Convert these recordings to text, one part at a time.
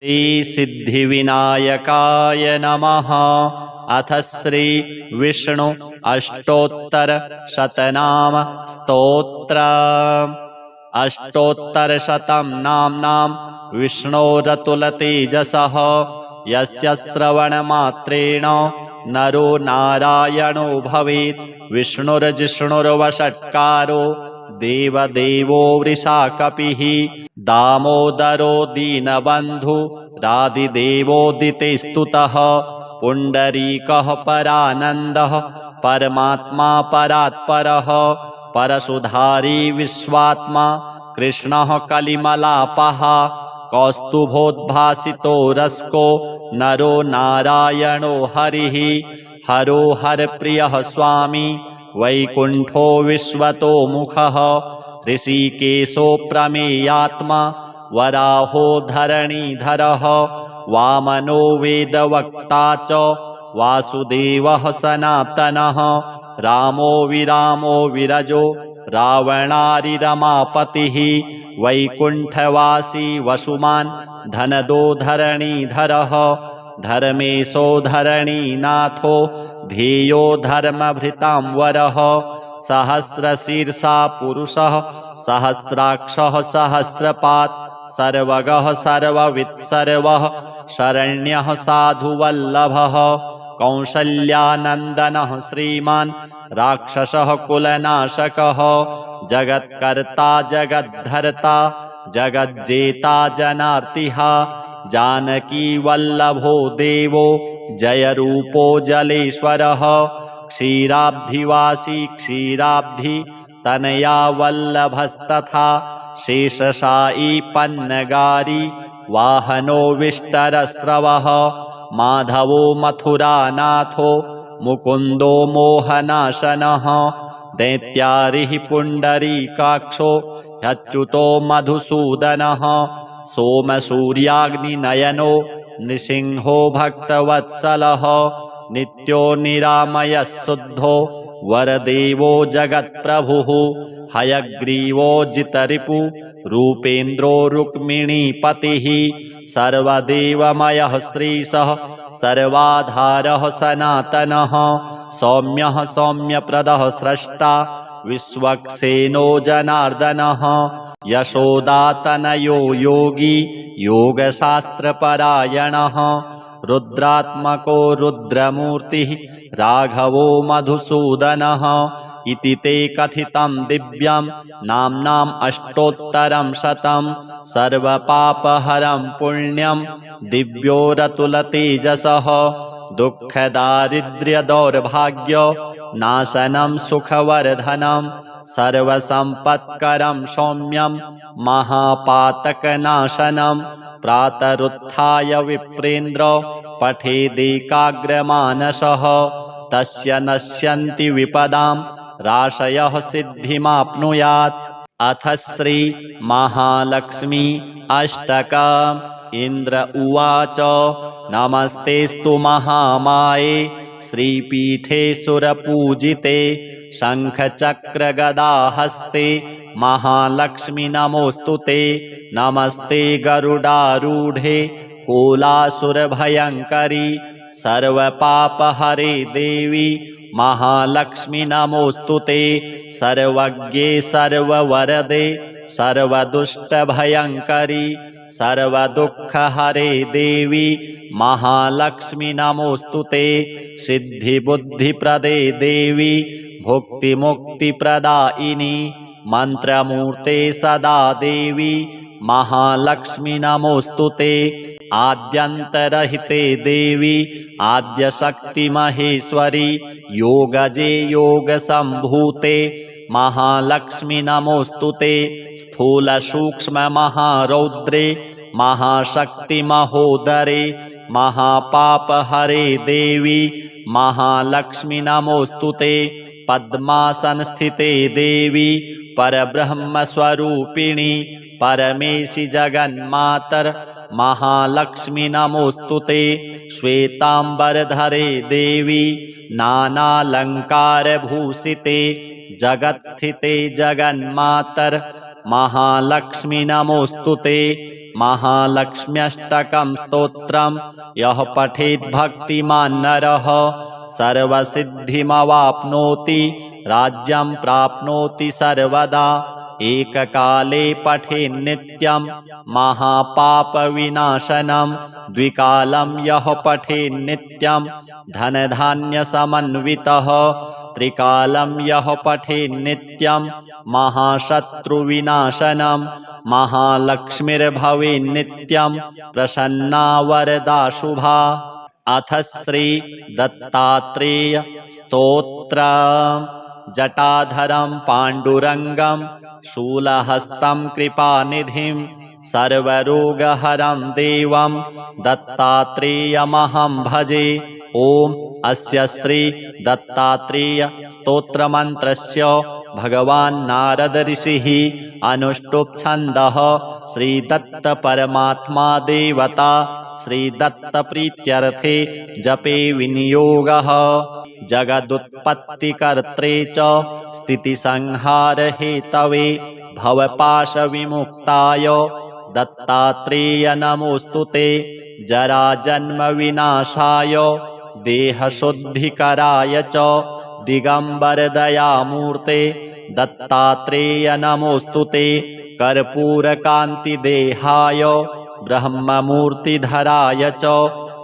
श्री सिद्धिविनायकाय नमः। अथ श्री विष्णु अष्टोत्तर शतनाम स्तोत्र। अष्टोत्तर शतं नाम्नां विष्णोरतुलतेजसः। यस्य श्रवणमात्रेण नरो नारायणो भवेत्। विष्णुर्जिष्णुर्वषट्कारो देवदेवो वृषा कपिः। दामोदरो दीनबन्धुरादिदेवोदिते स्तुतः। पुण्डरीकः परानन्दः परमात्मा परात्परः। परशुधारी विश्वात्मा कृष्णः कलिमलापः। कौस्तुभोद्भासितो रस्को नरो नारायणो हरिः। हरो हरप्रियः स्वामी वैकुण्ठो विश्वतो मुखः। ऋषिकेशो प्रमेयात्मा वराहो धरणीधरः। वामनो वेदवक्ता च वासुदेवः सनातनः। रामो विरामो विरजो रावणारिरमापतिः। वैकुण्ठवासी वसुमान् धनदो धरणीधरः। धर्मेशो धरणीनाथो ध्येयो धर्मभृतां वरः। सहस्रशीर्षा पुरुषः सहस्राक्षः सहस्रपात्। सर्वगः सर्ववित् सर्वः शरण्यः साधुवल्लभः। कौसल्यानन्दनः श्रीमान् राक्षसः कुलनाशकः। जगत्कर्ता जगद्धर्ता जगज्जेता जनार्तिः। जानकी वल्लभो देवो जयरूपो जलेश्वरः। क्षीराब्धिवासी क्षीराब्धि तनया वल्लभस्तथा। शेषशायी पन्नगारी वाहनो विष्टरस्रवः। माधवो मथुरानाथो मुकुन्दो मोहनाशनः। दैत्यारिः पुण्डरीकाक्षो ह्यच्युतो मधुसूदनः। सोमसूर्याग्निनयनो नृसिंहो भक्तवत्सलः। नित्यो निरामयः शुद्धो वरदेवो जगत्प्रभुः। हयग्रीवो जितरिपु रूपेन्द्रो रुक्मिणीपतिः। सर्वदेवमयः श्रीशः सर्वाधारः सनातनः। सौम्यः सौम्यप्रदः स्रष्टा विश्वक्सेनो जनार्दनः। यशोदातनयो योगी योगशास्त्रपरायणः। रुद्रात्मको रुद्रमूर्तिः राघवो मधुसूदनः। इति ते कथितं दिव्यं नाम्नाम् अष्टोत्तरं शतं। सर्वपापहरं पुण्यं दिव्योरतुलतेजसः। दुःखदारिद्र्यदौर्भाग्य नाशनं सुखवर्धनं। सर्वसम्पत्करं सौम्यं महापातकनाशनं। प्रातरुत्थाय विप्रेन्द्र पठेदेकाग्रमानसः। तस्य नश्यन्ति विपदां राशयः सिद्धिमाप्नुयात्। अथ श्री महालक्ष्मी अष्टकम्। इन्द्र उवाच नमस्तेस्तु महामाये श्रीपीठे सुरपूजिते। शङ्खचक्रगदाहस्ते महालक्ष्मी नमोऽस्तुते। नमस्ते गरुडारूढे कोलासुरभयङ्करी। सर्वपापहरे देवी महालक्ष्मी नमोऽस्तुते। सर्वज्ञे सर्ववरदे सर्वदुष्टभयङ्करी। सर्वदुःखहरे देवी महालक्ष्मी नमोऽस्तुते। सिद्धिबुद्धिप्रदे देवी भुक्तिमुक्तिप्रदायिनी। मन्त्रमूर्ते सदा देवी महालक्ष्मी नमोऽस्तुते। आद्यन्तरहिते देवी आद्यशक्तिमहेश्वरी। योगजे योगसम्भूते महालक्ष्मी नमोऽस्तुते। स्थूलसूक्ष्ममहारौद्रे महाशक्तिमहोदरे। महापापहरे देवी महालक्ष्मी नमोऽस्तुते। पद्मासनस्थिते देवी परब्रह्मस्वरूपिणी। परमेशि जगन्मातर महालक्ष्मी नमोऽस्तुते। श्वेताम्बरधरे देवी नानालङ्कारभूषिते। जगत्स्थिते जगन्मातर महालक्ष्मी नमोऽस्तुते। महालक्ष्म्यष्टकं स्तोत्रं यः पठेत् भक्तिमान् नरः सर्वसिद्धिमवाप्नोति राज्यं प्राप्नोति सर्वदा। एककाले पठेन्नित्यं महापापविनाशनं द्विकालं यः पठेन्नित्यं धनधान्यसमन्वितः त्रिकालं यः पठेन्नित्यं महाशत्रुविनाशनं महालक्ष्मीर्भवेन्नित्यं प्रसन्ना वरदा शुभा। अथ श्री दत्तात्रेय स्तोत्र। जटाधरं पाण्डुरङ्गं शूलहस्तं कृपानिधिं सर्वरोगहरं देवं दत्तात्रेयमहं भजे। ओम अस्य श्री दत्तात्रेय स्तोत्रमन्त्रस्य भगवान् नारद ऋषिः अनुष्टुप् छन्दः श्री दत्त परमात्मा देवता श्री दत्त प्रीत्यर्थे जपे विनियोगः। जगदुत्पत्तिकर्त्रे च स्थितिसंहार हेतवे भवपाशविमुक्ताय दत्तात्रेय नमोस्तुते। जराजन्म विनाशाय देहशुद्धिकराय च दिगंबर दयामूर्ते दत्तात्रेय नमोस्तुते। कर्पूरकान्तिदेहाय ब्रह्ममूर्तिधराय च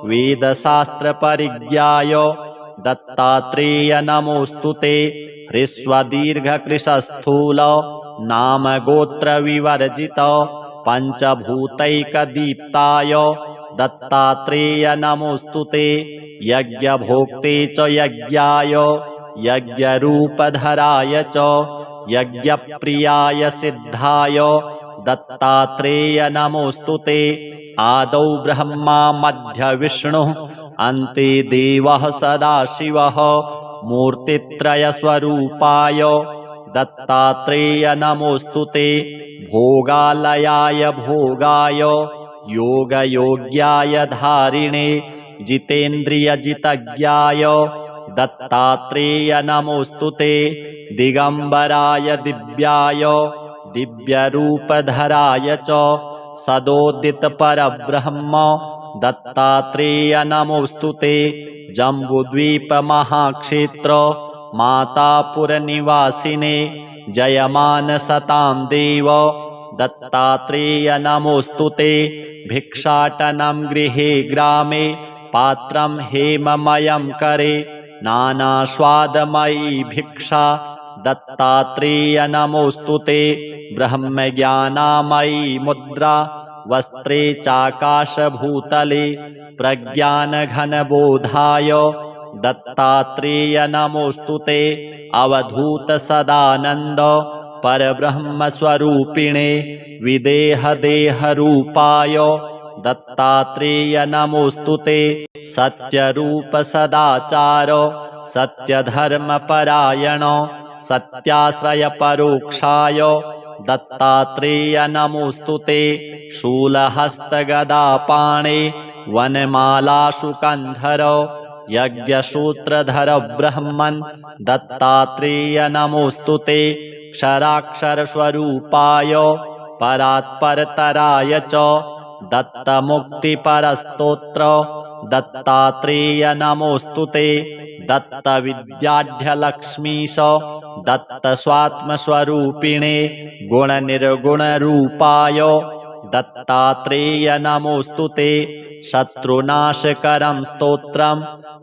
वेदशास्त्रपरिज्ञाय दत्तात्रेय नमोस्तुते। ह्रस्वदीर्घकृशस्थूल नामगोत्रविवर्जित पंचभूतैकदीप्ताय दत्तात्रेय नमोस्तुते। यज्ञभोक्ते च यज्ञाय यज्ञरूपधराय च यज्ञप्रियाय सिद्धाय दत्तात्रेय नमोस्तुते। आदौ ब्रह्मा मध्य विष्णुः अन्ते देवः सदाशिवः मूर्तित्रयस्वरूपाय दत्तात्रेय नमोस्तुते। भोगालयाय भोगाय योगयोग्याय धारिणे जितेन्द्रियजितज्ञाय दत्तात्रेय नमोस्तुते। दिगंबराय दिव्याय दिव्यरूपधराय च सदोदित परब्रह्म दत्तात्रेय नमोस्तुते। जम्बुद्वीप महाक्षेत्र मातापुर निवासिने जयमान सतां देव दत्तात्रेय नमोस्तुते। भिक्षाटनं गृहे ग्रामे पात्रं हेममयं करे नानास्वादमयी भिक्षा दत्तात्रेय नमोस्तुते। ब्रह्मज्ञानामयी मुद्रा वस्त्रे चाकाशभूतले प्रज्ञानघनबोधाय दत्तात्रेय नमोस्तुते। अवधूत सदानंद परब्रह्मस्वरूपिणे विदेहदेहरूपाय दत्तात्रेय नमोस्तुते। सत्यरूप सदाचार सत्यधर्मपरायण सत्याश्रय परोक्षाय दत्तात्रेय नमोस्तुते। शूलहस्तगदापाणे वनमालाशुकन्धर यज्ञसूत्रधर ब्रह्मन् दत्तात्रेय नमोस्तुते। क्षराक्षरस्वरूपाय परात्परतराय च दत्तमुक्तिपरस्तोत्र दत्तात्रेय नमोस्तुते। दत्तविद्याढ्यलक्ष्मीश दत्तस्वात्मस्वरूपिणे गुणनिर्गुणरूपाय दत्तात्रेय नमोस्तुते। शत्रुनाशकरं स्तोत्रं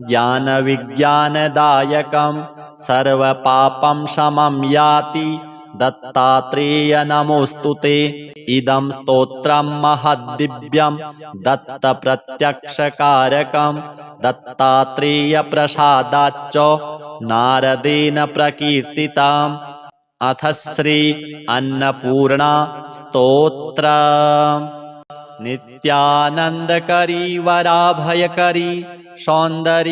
ज्ञानविज्ञानदायकं सर्वपापं शमं याति दत्तात्रेय नमोस्तुते। इदं स्तोत्रं महद्दिव्यं दत्तप्रत्यक्षकारकं दत्तात्रेय प्रसादाच्च नारदेन प्रकीर्तितम्। अथ श्री अन्नपूर्णा स्तोत्र। नित्यानंदकरी वराभयकरी सौंदर्यरत्नाकरी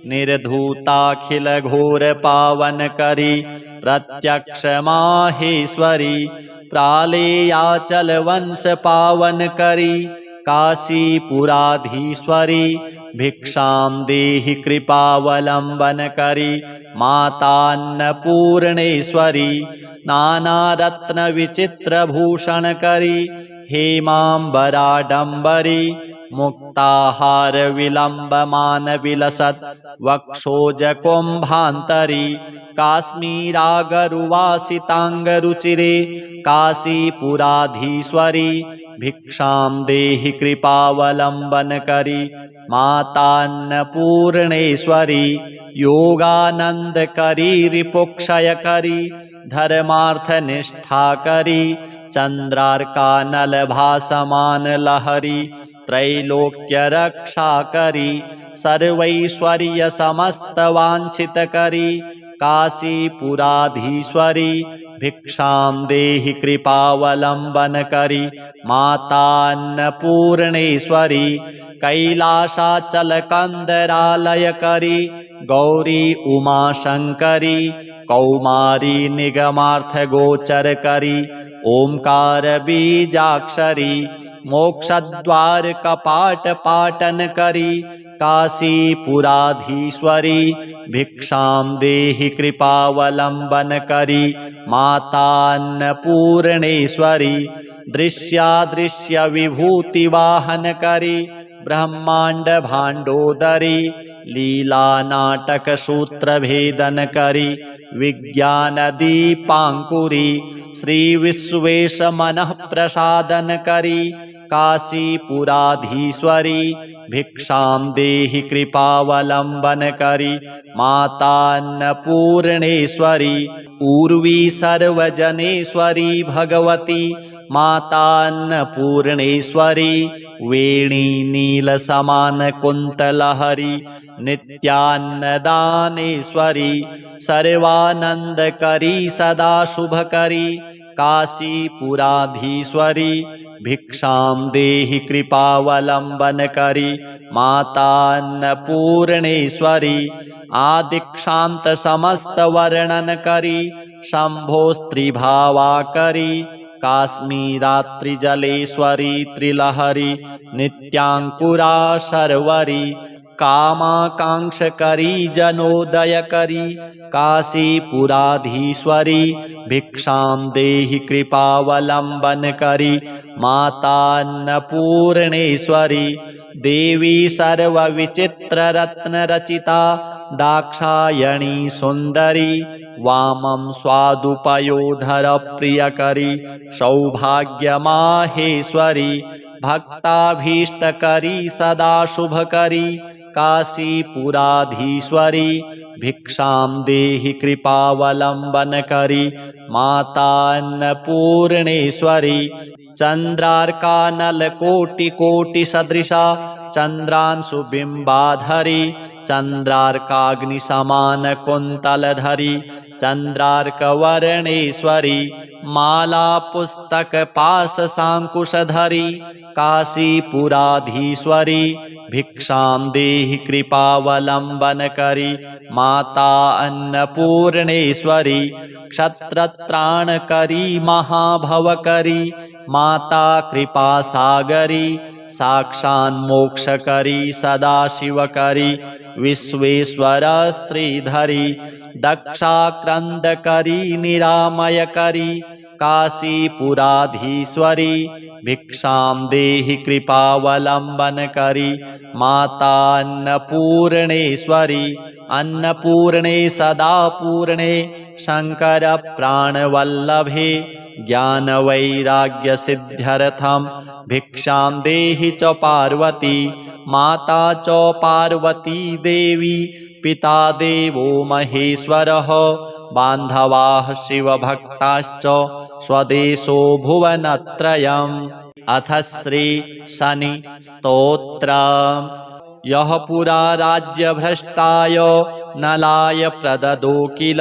निर्धूताखिल घोर पावनकरी प्रत्यक्ष माहेश्वरी प्रालेयाचल वंश पावनकरी काशीपुराधीश्वरी भिक्षां देहि कृपावलम्बनकरी मातान्नपूर्णेश्वरी नानारत्नविचित्रभूषणकरी हेमाम्बराडम्बरी मुक्ताहारविलम्बमानविलसत् वक्षोजकुम्भान्तरी काश्मीरागरुवासिताङ्गरुचिरे काशीपुराधीश्वरी भिक्षां देहि कृपावलम्बनकरी मातान्नपूर्णेश्वरी योगानन्दकरी रिपुक्षयकरी धर्मार्थनिष्ठाकरी चन्द्रार्कानलभासमानलहरी त्रैलोक्यरक्षाकरी सर्वैश्वर्यसमस्तवाञ्छितकरी काशीपुराधीश्वरी भिक्षां देहि कृपावलम्बनकरी मातान्नपूर्णेश्वरी कैलासाचलकन्दरालयकरी गौरी उमाशङ्करी कौमारी निगमार्थगोचरकरी ओंकारबीजाक्षरी मोक्षद्वारकपाटपाटनकरी काशीपुराधीश्वरी भिक्षां देहि कृपावलम्बनकरी मातान्नपूर्णेश्वरी दृश्यादृश्यविभूतिवाहनकरी ब्रह्माण्डभाण्डोदरी लीलानाटकसूत्रभेदनकरी विज्ञानदीपाङ्कुरी श्रीविश्वेशमनःप्रसादनकरी काशीपुराधीश्वरी भिक्षां देहि कृपावलम्बनकरी मातान्नपूर्णेश्वरी उर्वी सर्वजनेश्वरी भगवती मातान्नपूर्णेश्वरी वेणी नीलसमानकुन्तलहरी नित्यान्नदानेश्वरी सर्वानन्दकरी सदा शुभकरी काशीपुराधीश्वरी भिक्षां देहि कृपावलम्बनकरी मातान्नपूर्णेश्वरी आदिक्षान्तसमस्तवर्णनकरी शम्भोस्त्रिभावाकरी काश्मीरात्रिजलेश्वरी त्रिलहरी नित्याङ्कुरा शर्वरी कामाकाङ्क्षकरी जनोदयकरी काशीपुराधीश्वरी भिक्षां देहि कृपावलम्बनकरी मातान्नपूर्णेश्वरी देवी सर्वविचित्ररत्नरचिता दाक्षायणी सुन्दरी वामं स्वादुपयोधरप्रियकरी सौभाग्यमाहेश्वरी भक्ताभीष्टकरी सदा शुभकरी काशीपुराधीश्वरी भिक्षां देहि कृपावलम्बनकरी मातान्नपूर्णेश्वरी चन्द्रार्कानलकोटिकोटिसदृशा चन्द्रांशुबिम्बाधरी चन्द्रार्काग्निसमानकुन्तलधरी चन्द्रार्कवर्णेश्वरी मालापुस्तकपाशशाङ्कुशधरी काशीपुराधीश्वरी भिक्षां देहि कृपावलम्बनकरी माता अन्नपूर्णेश्वरी क्षत्रत्राणकरी महाभवकरी माता कृपासागरी साक्षान्मोक्षकरी सदाशिवकरी विश्वेश्वर श्रीधरी दक्षाक्रन्दकरी निरामयकरी काशीपुराधीश्वरी भिक्षां देहि कृपावलम्बनकरी माता अन्नपूर्णेश्वरी अन्नपूर्णे सदा पूर्णे शङ्करप्राणवल्लभे ज्ञानवैराग्यसिद्ध्यर्थं भिक्षां देहि च पार्वती माता च पार्वती देवी पिता देवो महेश्वरः बान्धवाः शिवभक्ताश्च स्वदेशो भुवनत्रयम्। अथ श्री शनि स्तोत्रम्। यः पुरा राज्यभ्रष्टाय नलाय प्रददो किल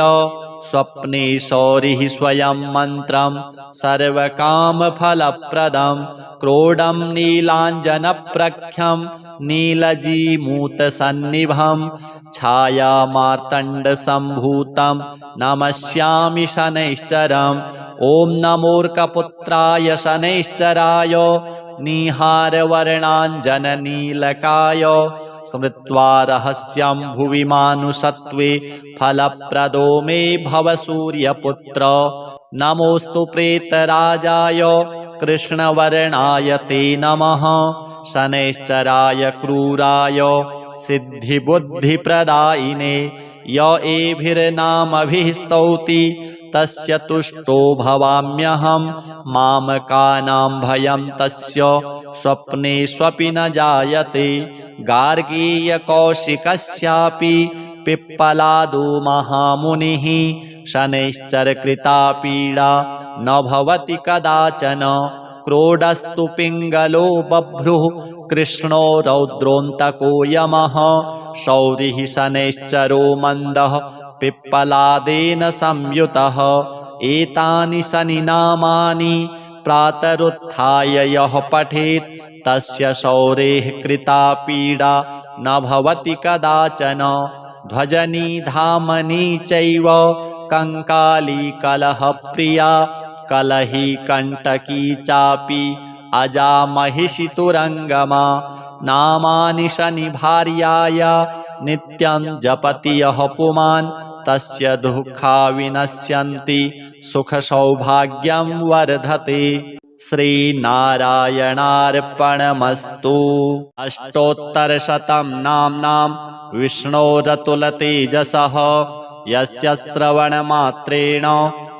स्वप्ने शौरिः स्वयं मन्त्रं सर्वकामफलप्रदं क्रोडं नीलाञ्जनप्रख्यं नीलजीमूतसन्निभं छायामार्तण्डसम्भूतं नमस्यामि शनैश्चरम्। ॐ नमोऽर्कपुत्राय शनैश्चराय निहारवर्णाञ्जननीलकाय स्मृत्वा रहस्यं भुवि मानुषत्वे फलप्रदो मे भव सूर्यपुत्र। नमोऽस्तु प्रेतराजाय कृष्णवर्णाय ते नमः। शनैश्चराय क्रूराय सिद्धिबुद्धिप्रदायिने य एभिर्नामभिः स्तौति तस्य तुष्टो भवाम्यहम्। मामकानां भयं तस्य स्वप्नेष्वपि न जायते। गार्गीयकौशिकस्यापि पिप्पलादो महामुनिः शनैश्चरकृता पीडा न भवति कदाचन। क्रोडस्तु पिङ्गलो बभ्रुः कृष्णो रौद्रोऽन्तको यमः। शौरिः शनैश्चरो मन्दः पिप्पलादेन संयुतः। एतानि शनिनामानि प्रातरुत्थाय यः पठेत् तस्य शौरेः कृता पीडा न भवति कदाचन। ध्वजनी धामनी चैव कंकाली कलहप्रिया कलही कंटकी चापि अजा महिषी तुरंगमा। नामानि शनिभार्याय नित्यं जपति यः पुमान् तस्य दुःखा विनश्यन्ति सुखसौभाग्यं वर्धते। श्रीनारायणार्पणमस्तु। अष्टोत्तरशतं नाम्नां विष्णोरतुलतेजसः यस्य श्रवणमात्रेण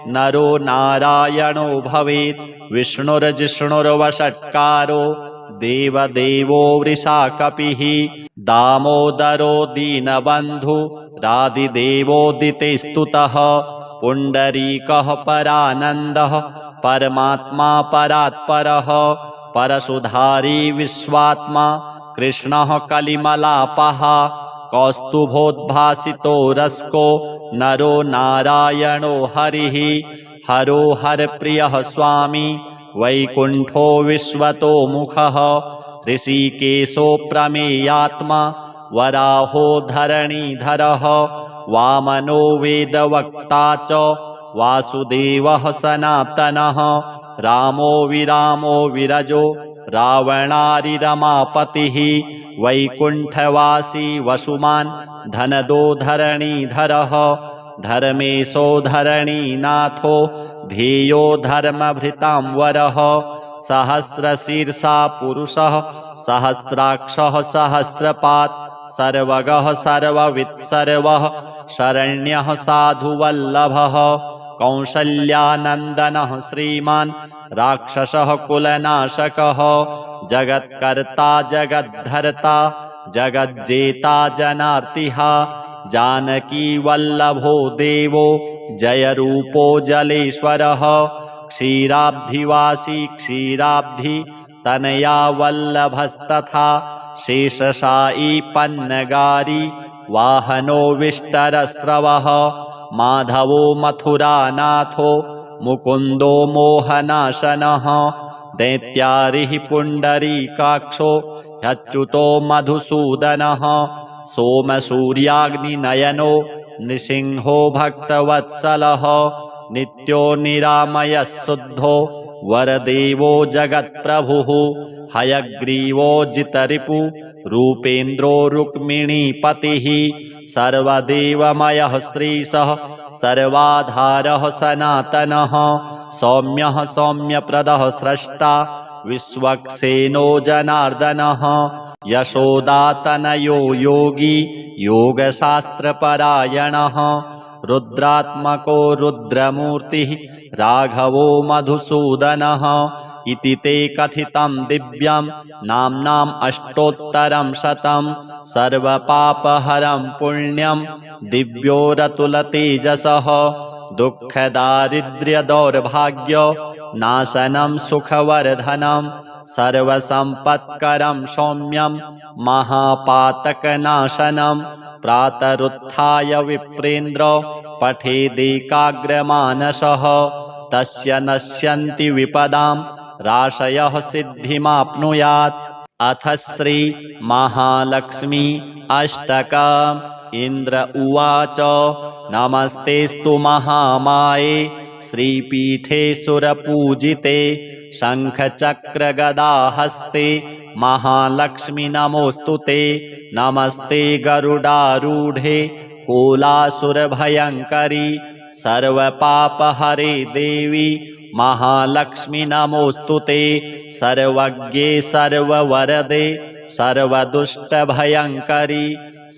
नरो नारायणो भवेत्। विष्णुर्जिष्णुर्वषट्कारो देवदेवो वृषाकपिः। दामोदरो दीनबन्धु रादिदेवोदितेस्तुतः। पुण्डरीकः परानन्दः परमात्मा परात्परः। परशुधारी विश्वात्मा कृष्णः कलिमलापः। कौस्तुभोद्भासितो रस्को नरो नारायणो हरिः। हरो हरप्रियः स्वामी वैकुण्ठो विश्वतो मुखः। ऋषिकेशो प्रमेयात्मा वराहो धरणीधरः। वामनो वेदवक्ता च वासुदेवः सनातनः। रामो विरामो विरजो रावणारिरमापतिः। वैकुण्ठवासी वसुमान् धनदो धरणीधरः। धर्मेशो धरणीनाथो ध्येयो धर्मभृतां वरः। सहस्रशीर्षा पुरुषः सहस्राक्षः सहस्रपात्। सर्वगः सर्ववित् सर्वः शरण्यः साधुवल्लभः। कौसल्यानन्दनः श्रीमान् राक्षसः कुलनाशकः। जगत्कर्ता जगद्धर्ता जगज्जेता जनार्तिः। जानकी वल्लभो देवो जयरूपो जलेश्वरः। क्षीराब्धिवासी क्षीराब्धि तनया वल्लभस्तथा। शेषशायी पन्नगारी वाहनो विष्टरस्रवः। माधवो मथुरानाथो मुकुन्दो मोहनाशनः। दैत्यारिः पुण्डरीकाक्षो ह्यच्युतो मधुसूदनः। सोमसूर्याग्निनयनो नृसिंहो भक्तवत्सलः। नित्यो निरामयः शुद्धो वरदेवो जगत्प्रभुः। हयग्रीवो जितरिपु रूपेन्द्रो रुक्मिणीपतिः। सर्वदेवमयः श्रीशः सर्वाधारः सनातनः। सौम्यः सौम्यप्रदः स्रष्टा विश्वक्सेनो जनार्दनः। यशोदातनयो योगी योगशास्त्रपरायणः। रुद्रात्मको रुद्रमूर्तिः राघवो मधुसूदनः। इति ते कथितं दिव्यं नाम्नाम् अष्टोत्तरं शतं। सर्वपापहरं पुण्यं दिव्योरतुलतेजसः। दुःखदारिद्र्यदौर्भाग्य नाशनं सुखवर्धनं। सर्वसम्पत्करं सौम्यं महापातकनाशनं। प्रातरुत्थाय विप्रेन्द्र पठेदेकाग्रमानसः। तस्य नश्यन्ति विपदां राशयः सिद्धिमाप्नुयात्। अथ श्री महालक्ष्मी अष्टकम्। इन्द्र उवाच नमस्तेस्तु महामाये श्रीपीठे सुरपूजिते शङ्खचक्रगदाहस्ते महालक्ष्मी नमोऽस्तुते नमस्ते गरुडारूढे कोलासुरभयङ्करी सर्वपापहरे देवी महालक्ष्मी नमोऽस्तुते सर्वज्ञे सर्ववरदे सर्वदुष्टभयङ्करी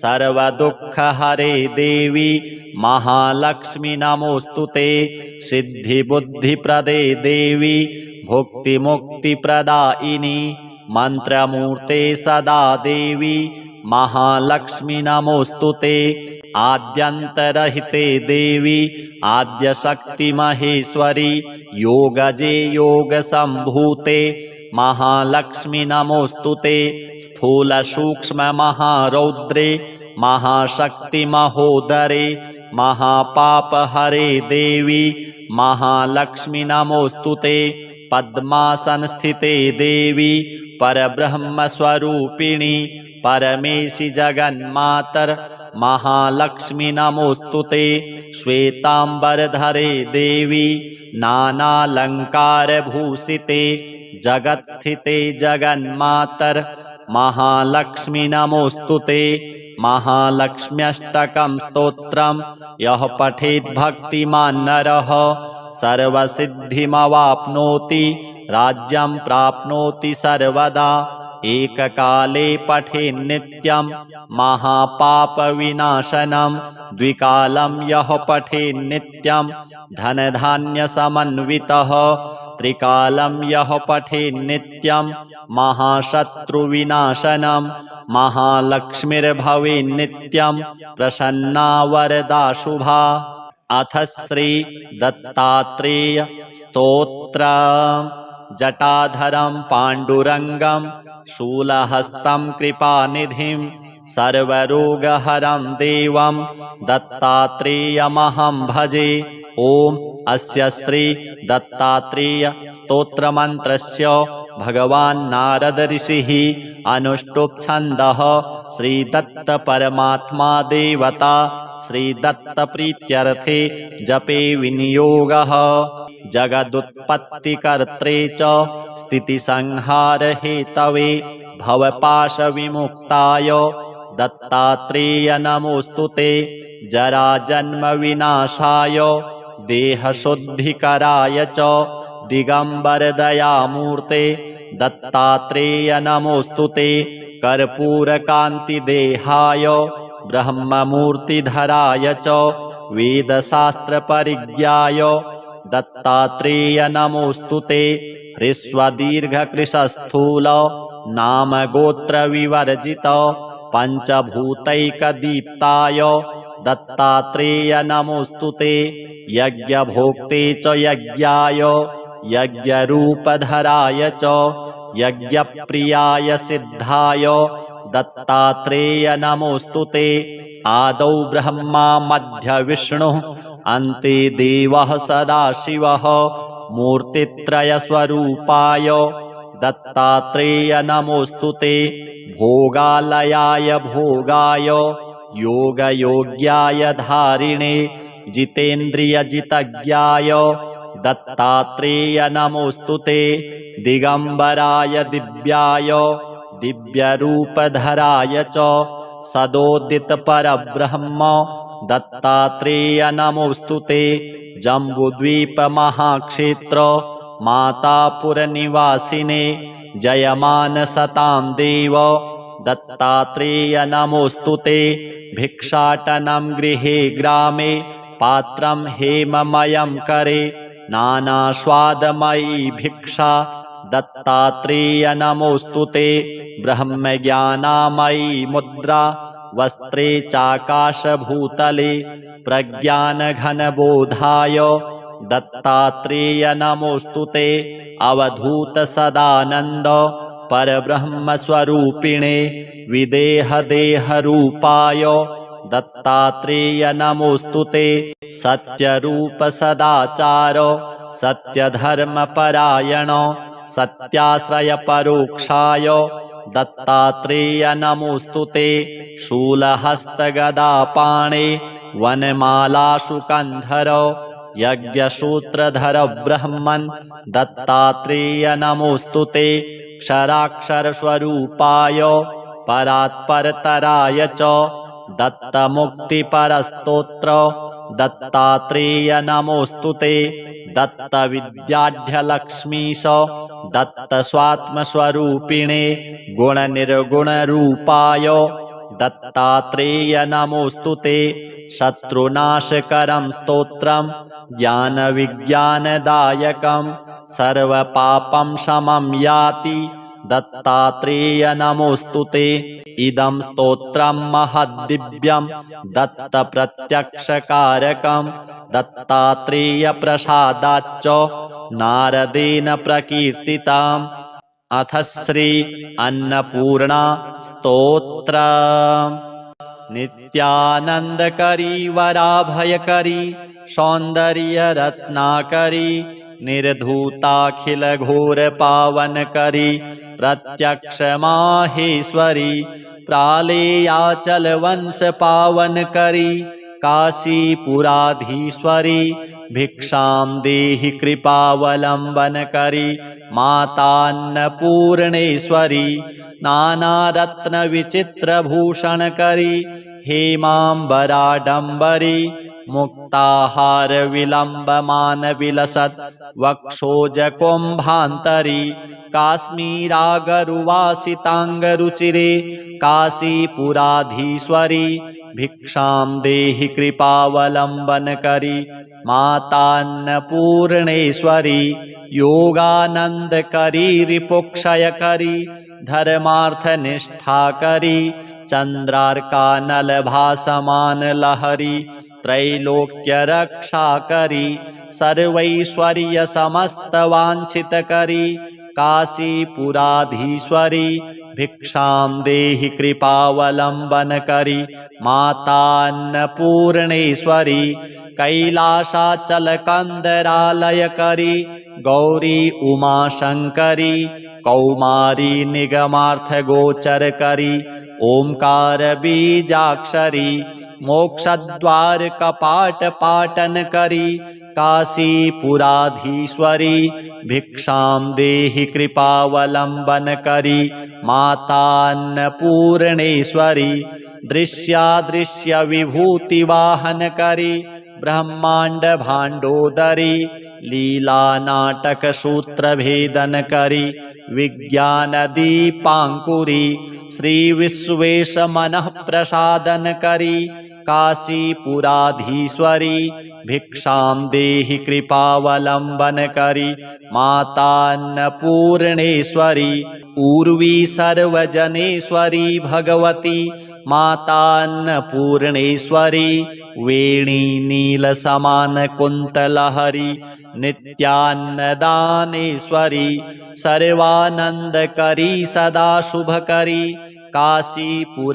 सर्वदुःखहरे देवी महालक्ष्मी नमोऽस्तुते सिद्धिबुद्धिप्रदे देवी भुक्तिमुक्तिप्रदायिनी मन्त्रमूर्ते सदा देवी महालक्ष्मी नमोऽस्तुते आद्यन्तरहिते देवी आद्यशक्तिमहेश्वरी योगजे योगसम्भूते महालक्ष्मी नमोऽस्तुते स्थूलसूक्ष्ममहारौद्रे महाशक्तिमहोदरे महापापहरे देवी महालक्ष्मी नमोऽस्तुते पद्मासनस्थिते देवी परब्रह्मस्वरूपिणी परमेशि जगन्मातर महालक्ष्मी नमोऽस्तुते श्वेताम्बरधरे देवी नानालङ्कारभूषिते जगत्स्थिते जगन्मातर महालक्ष्मी नमोऽस्तुते महालक्ष्म्यष्टकं स्तोत्रं यः पठेत् भक्तिमान् नरः सर्वसिद्धिमवाप्नोति राज्यं प्राप्नोति सर्वदा एककाले पठेन्नित्यं महापापविनाशनं द्विकालं यः पठेन्नित्यं धनधान्यसमन्वितः त्रिकालं यः पठेन्नित्यं महाशत्रुविनाशनं महालक्ष्मीर्भवेन्नित्यं प्रसन्ना वरदा शुभा। अथ श्री दत्तात्रेय स्तोत्रम्। जटाधरं पाण्डुरङ्गं शूलहस्तं कृपानिधिं सर्वरोगहरं देवं दत्तात्रेयमहं भजे। ॐ अस्य श्री दत्तात्रेय स्तोत्रमन्त्रस्य भगवान् नारद ऋषिः अनुष्टुप् छन्दः श्रीदत्त परमात्मा देवता श्रीदत्तप्रीत्यर्थे जपे विनियोगः। जगदुत्पत्तिकर्त्रे च स्थितिसंहारहेतवे भवपाशविमुक्ताय दत्तात्रेय नमोऽस्तुते। जराजन्मविनाशाय देहशुद्धिकराय च दिगम्बरदयामूर्ते दत्तात्रेय नमोऽस्तुते। कर्पूरकान्तिदेहाय ब्रह्ममूर्तिधराय च वेदशास्त्रपरिज्ञाय दत्तात्रेय नमोऽस्तुते। ह्रस्वदीर्घकृशस्थूल नामगोत्रविवर्जित पञ्चभूतैकदीप्ताय दत्तात्रेय नमोऽस्तुते। यज्ञभोक्ते च यज्ञाय यज्ञरूपधराय च यज्ञप्रियाय सिद्धाय दत्तात्रेय नमोऽस्तुते। आदौ ब्रह्मा मध्य विष्णुः अन्ते देवः सदाशिवः मूर्तित्रयस्वरूपाय दत्तात्रेय नमोऽस्तुते। भोगालयाय भोगाय योगयोग्याय धारिणे जितेन्द्रियजितज्ञाय दत्तात्रेय नमोऽस्तुते। दिगम्बराय दिव्याय दिव्यरूपधराय च सदोदितपरब्रह्म दत्तात्रेय नमोऽस्तुते। जम्बुद्वीपमहाक्षेत्र मातापुरनिवासिने जयमानसतां देव दत्तात्रेय नमोऽस्तुते। भिक्षाटनं गृहे ग्रामे पात्रं हेममयं करे नानास्वादमयी भिक्षा दत्तात्रेय नमोऽस्तुते। ब्रह्मज्ञानामयी मुद्रा वस्त्रे चाकाशभूतले प्रज्ञानघनबोधाय दत्तात्रेय नमोऽस्तुते। अवधूतसदानन्द परब्रह्मस्वरूपिणे विदेहदेहरूपाय दत्तात्रेय नमोऽस्तुते। सत्यरूपसदाचार सत्यधर्मपरायण सत्याश्रयपरोक्षाय दत्तात्रेय नमोऽस्तुते। शूलहस्तगदापाणे वनमालाशुकन्धर यज्ञसूत्रधर ब्रह्मन् दत्तात्रेय नमोऽस्तुते। क्षराक्षर स्वरूपाय परात्परतराय च दत्तमुक्तिपरस्तोत्र दत्तात्रेय नमोऽस्तुते। दत्तविद्याढ्यलक्ष्मीश दत्तस्वात्मस्वरूपिणे गुणनिर्गुणरूपाय दत्तात्रेय नमोऽस्तुते। शत्रुनाशकरं स्तोत्रं ज्ञानविज्ञानदायकं सर्वपापं शमं याति दत्तात्रेय नमोऽस्तुते। इदं स्तोत्रं महद्दिव्यं दत्तप्रत्यक्षकारकं दत्तात्रेयप्रसादाच्च नारदेन प्रकीर्तितम्। अथ श्री अन्नपूर्णा स्तोत्र। नित्यानन्दकरी वराभयकरी सौन्दर्यरत्नाकरी निर्धूताखिलघोरपावनकरी प्रत्यक्ष माहेश्वरी प्रालेयाचलवंशपावनकरी काशीपुराधीश्वरी भिक्षां देहि कृपावलम्बनकरी मातान्नपूर्णेश्वरी नानारत्नविचित्रभूषणकरी हेमाम्बराडम्बरी मुक्ताहारविलम्बमानविलसत् वक्षोजकुम्भान्तरी काश्मीरागरुवासिताङ्गरुचिरे काशीपुराधीश्वरी भिक्षां देहि कृपावलम्बनकरी मातान्नपूर्णेश्वरी योगानन्दकरी रिपुक्षयकरी धर्मार्थनिष्ठाकरी चन्द्रार्कानलभासमानलहरी त्रैलोक्यरक्षाकरी सर्वैश्वर्यसमस्तवाञ्छितकरी काशीपुराधीश्वरी भिक्षां देहि कृपावलम्बनकरी मातान्नपूर्णेश्वरी कैलासाचलकन्दरालयकरी गौरी उमाशङ्करी कौमारी निगमार्थगोचरकरी ओंकारबीजाक्षरी मोक्षद्वारकपाटपाटनकरी काशीपुराधीश्वरी भिक्षां देहि कृपावलम्बनकरी मातान्नपूर्णेश्वरी दृश्यादृश्यविभूतिवाहनकरी ब्रह्माण्डभाण्डोदरी लीलानाटकसूत्रभेदनकरी विज्ञानदीपाङ्कुरी श्रीविश्वेशमनःप्रसादनकरी काशीपुराधीश्वरी भिक्षां देहि कृपावलम्बनकरी मातान्नपूर्णेश्वरी उर्वी सर्वजनेश्वरी भगवती मातान्नपूर्णेश्वरी वेणी नीलसमानकुन्तलहरी नित्यान्नदानेश्वरी सर्वानन्दकरी सदा शुभकरी काशीपुराधीश्वरी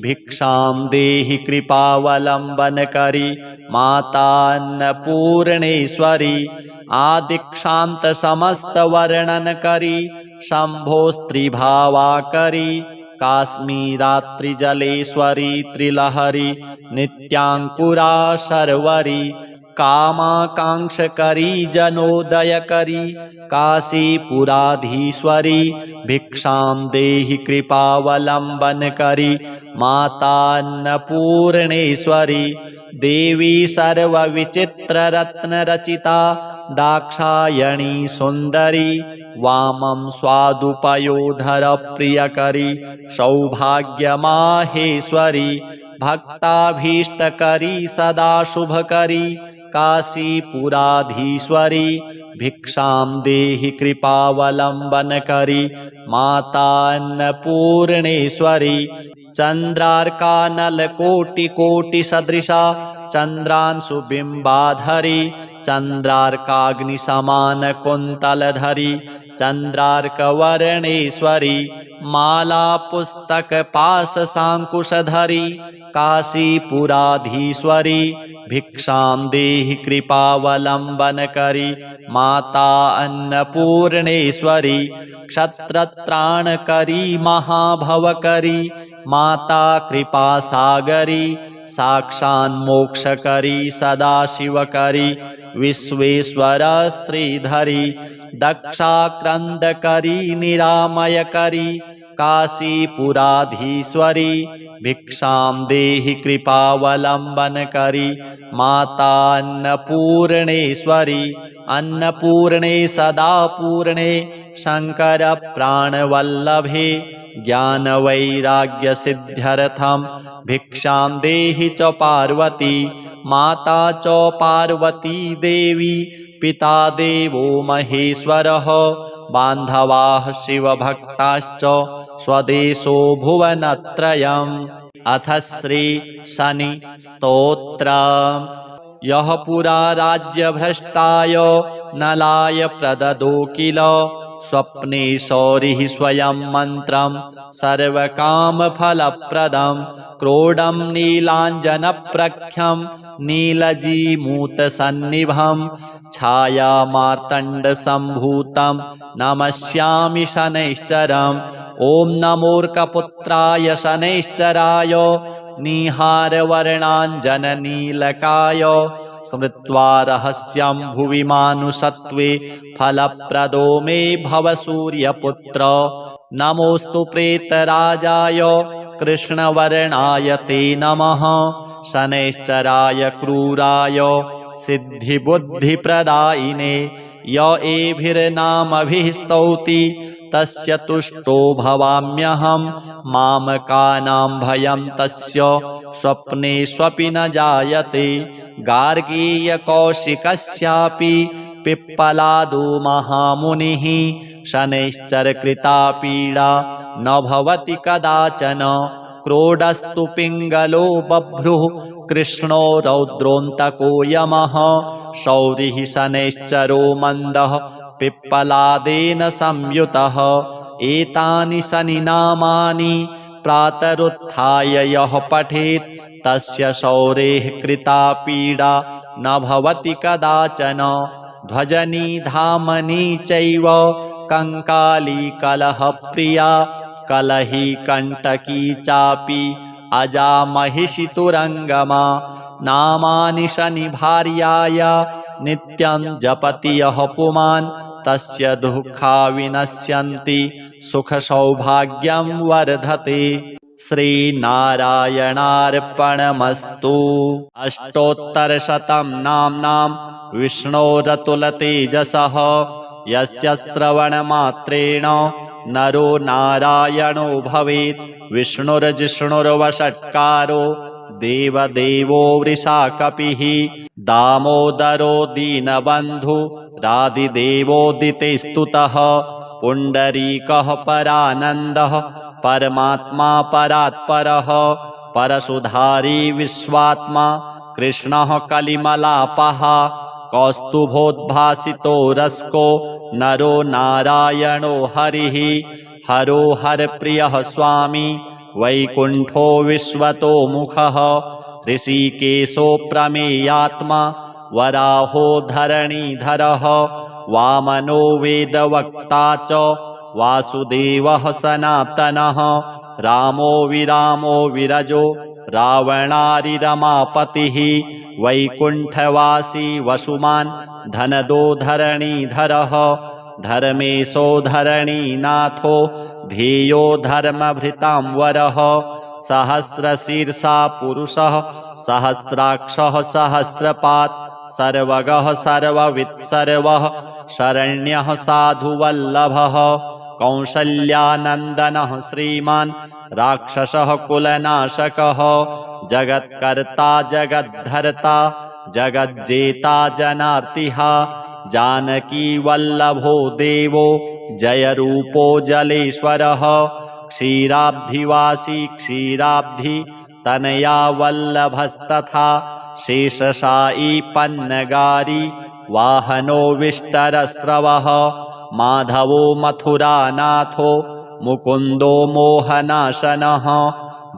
भिक्षां देहि कृपावलम्बनकरी मातान्नपूर्णेश्वरी आदिक्षान्तसमस्तवर्णनकरी शम्भोस्त्रिभावाकरी काश्मीरात्रिजलेश्वरी त्रिलहरी नित्याङ्कुरा शर्वरी कामाकाङ्क्षकरी जनोदयकरी काशीपुराधीश्वरी भिक्षां देहि कृपावलम्बनकरी मातान्नपूर्णेश्वरी देवी सर्वविचित्ररत्नरचिता दाक्षायणी सुन्दरी वामं स्वादुपयोधरप्रियकरी सौभाग्यमाहेश्वरी भक्ताभीष्टकरी सदा शुभकरी काशीपुराधीश्वरी भिक्षां देहि कृपावलम्बनकरी मातान्नपूर्णेश्वरी चन्द्रार्कानलकोटिकोटिसदृशा चन्द्रांशुबिम्बाधरी चन्द्रार्काग्निसमानकुन्तलधरी चन्द्रार्कवर्णेश्वरी मालापुस्तकपाशशाङ्कुशधरी काशीपुराधीश्वरी भिक्षां देहि कृपावलम्बनकरी माता अन्नपूर्णेश्वरी क्षत्रत्राणकरी महाभवकरी माता कृपासागरी साक्षान्मोक्षकरी सदाशिवकरी विश्वेश्वर श्रीधरी दक्षाक्रन्दकरी निरामयकरी काशीपुराधीश्वरी भिक्षां देहि कृपावलम्बनकरी मातान्नपूर्णेश्वरी अन्नपूर्णे सदा पूर्णे शंकर प्राणवल्लभे ज्ञानवैराग्यसिद्ध्यर्थं भिक्षां देहि च पार्वती माता च पार्वती देवी पिता देवो महेश्वरः बान्धवाः शिवभक्ताश्च स्वदेशो भुवनत्रयम्। अथ श्री शनि स्तोत्र। यः पुरा राज्यभ्रष्टाय नलाय प्रददो किल स्वप्ने सौरिः स्वयं मन्त्रं सर्वकामफलप्रदं क्रोडं नीलाञ्जनप्रख्यं नीलजीमूतसन्निभं छायामार्तण्डसम्भूतं नमस्यामि शनैश्चरम्। ॐ नमोऽर्कपुत्राय शनैश्चराय निहारवर्णाञ्जननीलकाय स्मृत्वा रहस्यं भुवि मानुषत्वे फलप्रदो मे भव सूर्यपुत्र। नमोऽस्तु प्रेतराजाय कृष्णवर्णाय ते नमः शनैश्चराय क्रूराय सिद्धिबुद्धिप्रदायिने य एभिर्नामभिः स्तौति तस्य तुष्टो भवाम्यहम् मामकानां भयं तस्य स्वप्नेष्वपि न जायते। गार्गीयकौशिकस्यापि पिप्पलादो महामुनिः शनैश्चरकृता पीडा न भवति कदाचन। क्रोडस्तु पिङ्गलो बभ्रुः कृष्णो रौद्रोऽन्तको यमः शौरिः शनैश्चरो मन्दः पिप्पलादेन संयुतः। एतानि शनिनामानि प्रातरुत्थाय यः पठेत् तस्य शौरेः कृता पीडा न भवति कदाचन। ध्वजनी धामनी चैव कंकाली कलहप्रिया कलही कंटकी चापि अजा महिषी तुरंगमा। नामानि शनिभार्याय नित्यं जपति यः पुमान् तस्य दुःखा विनश्यन्ति सुखसौभाग्यं वर्धते। श्रीनारायणार्पणमस्तु। अष्टोत्तरशतं नाम्नां विष्णोरतुलतेजसः यस्य श्रवणमात्रेण नरो नारायणो भवेत्। विष्णुर्जिष्णुर्वषट्कारो देवदेवो वृषाकपिः दामोदरो दीनबन्धु रादिदेवोदितेस्तुतः। पुण्डरीकः परानन्दः परमात्मा परात्परः परशुधारी विश्वात्मा कृष्णः कलिमलापः कौस्तुभोद्भासितो रस्को नरो नारायणो हरिः। हरो हरप्रियः स्वामी वैकुण्ठो विश्वतो मुखः ऋषिकेशो प्रमेयात्मा वराहो धरणीधरः वामनो वेदवक्ता च वासुदेवः सनातनः। रामो विरामो विरजो रावणारिरमापतिः वैकुण्ठवासी वसुमान् धनदो धरणीधरः। धर्मेशो धरणीनाथो ध्येयो धर्मभृतां वरः। सहस्रशीर्षा पुरुषः सहस्राक्षः सहस्रपात् सर्वगः सर्ववित् सर्वः शरण्यः साधुवल्लभः। कौसल्यानन्दनः श्रीमान् राक्षसः कुलनाशकः जगत्कर्ता जगद्धर्ता जगज्जेता जनार्तिः। जानकी वल्लभो देवो जयरूपो जलेश्वरः क्षीराब्धिवासी क्षीराब्धि तनया वल्लभस्तथा शेषशायी पन्नगारी वाहनो विष्टरस्रवः। माधवो मथुरानाथो मुकुन्दो मोहनाशनः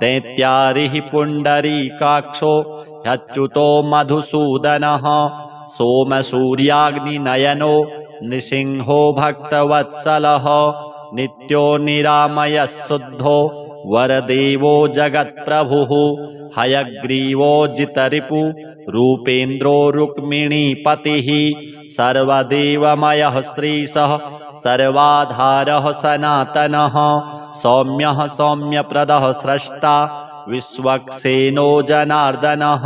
दैत्यारिः पुण्डरीकाक्षो ह्यच्युतो मधुसूदनः। सोमसूर्याग्निनयनो नृसिंहो भक्तवत्सलः नित्यो निरामयः शुद्धो वरदेवो जगत्प्रभुः हयग्रीवो जितरिपु रूपेन्द्रो रुक्मिणीपतिः सर्वदेवमयः श्रीशः सर्वाधारः सनातनः सौम्यः सौम्यप्रदः स्रष्टा विश्वक्सेनो जनार्दनः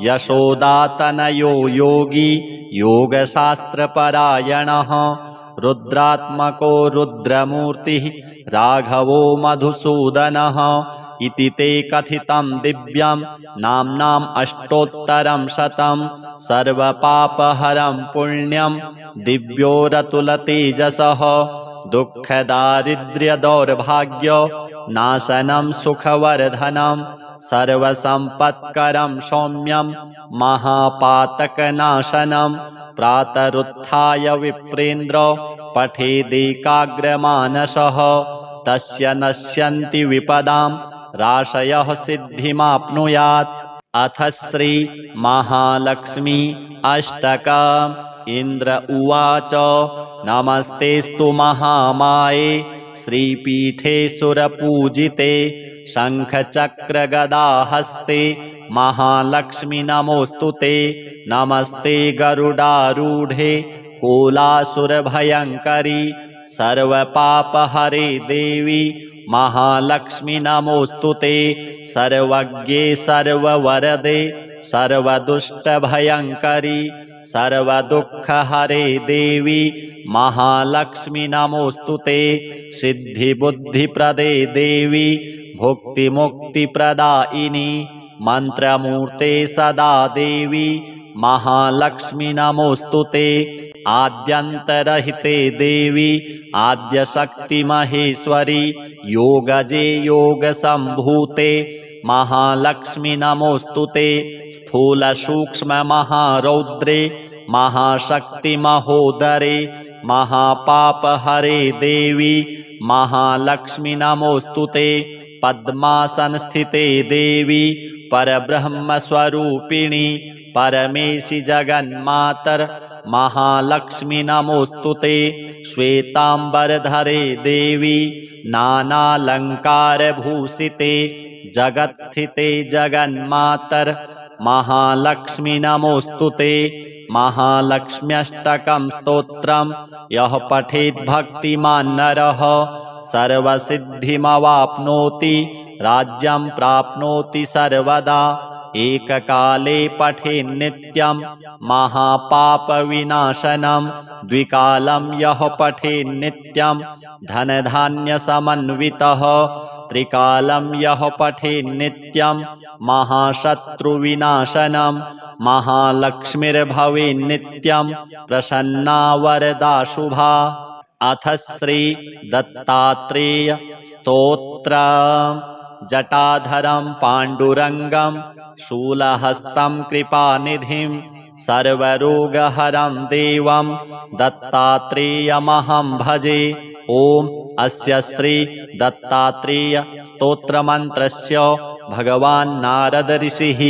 यशोदातनयो योगी योगशास्त्रपरायणः रुद्रात्मको रुद्रमूर्तिः राघवो मधुसूदनः इति ते कथितं दिव्यं नाम्नाम् अष्टोत्तरं शतं सर्वपापहरं पुण्यं दिव्योरतुलतेजसः दुःखदारिद्र्यदौर्भाग्य नाशनं सुखवर्धनं सर्वसम्पत्करं सौम्यं महापातकनाशनं प्रातरुत्थाय विप्रेन्द्र पठेदेकाग्रमानसः तस्य नश्यन्ति विपदां राशयः सिद्धिमाप्नुयात्। अथ श्री महालक्ष्मी अष्टकम्। इंद्र उवाच नमस्तेस्तु महामाये श्रीपीठे सुरपूजिते शङ्खचक्रगदाहस्ते महालक्ष्मी नमोऽस्तुते नमस्ते गरुडारूढे कोलासुरभयङ्करी सर्वपापहरे देवी महालक्ष्मी नमोऽस्तुते सर्वज्ञे सर्ववरदे सर्वदुष्टभयङ्करी सर्वदुःखहरे देवी महालक्ष्मी नमोऽस्तुते सिद्धिबुद्धिप्रदे देवी भुक्तिमुक्तिप्रदायिनी मंत्रमूर्ते सदा देवी महालक्ष्मी नमोऽस्तुते आद्यन्तरहिते देवी आद्यशक्तिमहेश्वरी योगजे योगसम्भूते महालक्ष्मी नमोऽस्तुते स्थूलसूक्ष्ममहारौद्रे महाशक्तिमहोदरे महापापहरे देवी महालक्ष्मी नमोऽस्तुते पद्मासनस्थिते देवी परब्रह्मस्वरूपिणी परमेशि जगन्मातर महालक्ष्मी नमोऽस्तुते श्वेतांबरधरे देवी नानालंकारभूषिते जगत्स्थिते जगन्मातर महालक्ष्मी नमोऽस्तुते महालक्ष्म्यष्टकं स्तोत्रं यः पठेत् भक्तिमान् नरः सर्वसिद्धिमवाप्नोति राज्यं प्राप्नोति सर्वदा एककाले पठेन् नित्यं महापापविनाशनं द्विकालं यः पठेन् नित्यं धनधान्यसमन्वितः त्रिकालं यः पठेन् नित्यं महाशत्रुविनाशनं महालक्ष्मीर्भवेन् नित्यं प्रसन्ना वरदा शुभा। अथ श्री दत्तात्रेय स्तोत्रम्। जटाधरं पाण्डुरङ्गं शूलहस्तं कृपानिधिं सर्वरोगहरं देवं दत्तात्रेयमहं भजे। ओम अस्य श्री दत्तात्रेय स्तोत्रमन्त्रस्य भगवान् नारद ऋषिः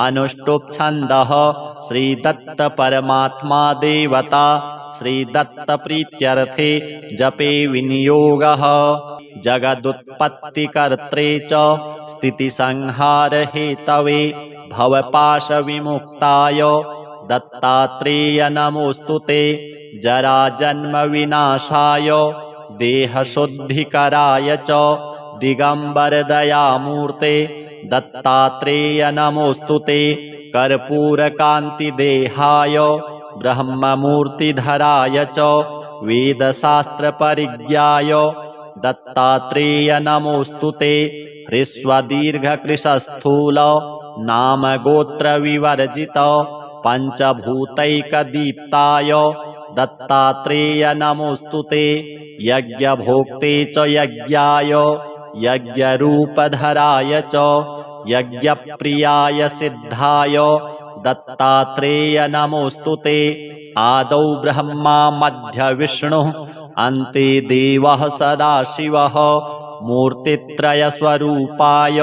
अनुष्टुप् छन्दः श्री दत्त परमात्मा देवता श्री दत्त प्रीत्यर्थे जपे विनियोगः। जगदुत्पत्तिकर्त्रे च स्थितिसंहार हेतवे भवपाशविमुक्ताय दत्तात्रेय नमोऽस्तुते। जराजन्म विनाशाय देहशुद्धिकराय च दिगंबरदयामूर्ते दत्तात्रेय नमोऽस्तुते। कर्पूरकान्तिदेहाय ब्रह्ममूर्तिधराय च वेदशास्त्रपरिज्ञाय दत्तात्रेय नमोऽस्तुते। ह्रस्वदीर्घकृशस्थूल नामगोत्रविवर्जित पंचभूतैकदीप्ताय दत्तात्रेय नमोऽस्तुते। यज्ञभोक्ते च यज्ञाय यज्ञरूपधराय च यज्ञप्रियाय सिद्धाय दत्तात्रेय नमोऽस्तुते। आदौ ब्रह्मा मध्य विष्णुः अन्ते देवः सदाशिवः मूर्तित्रयस्वरूपाय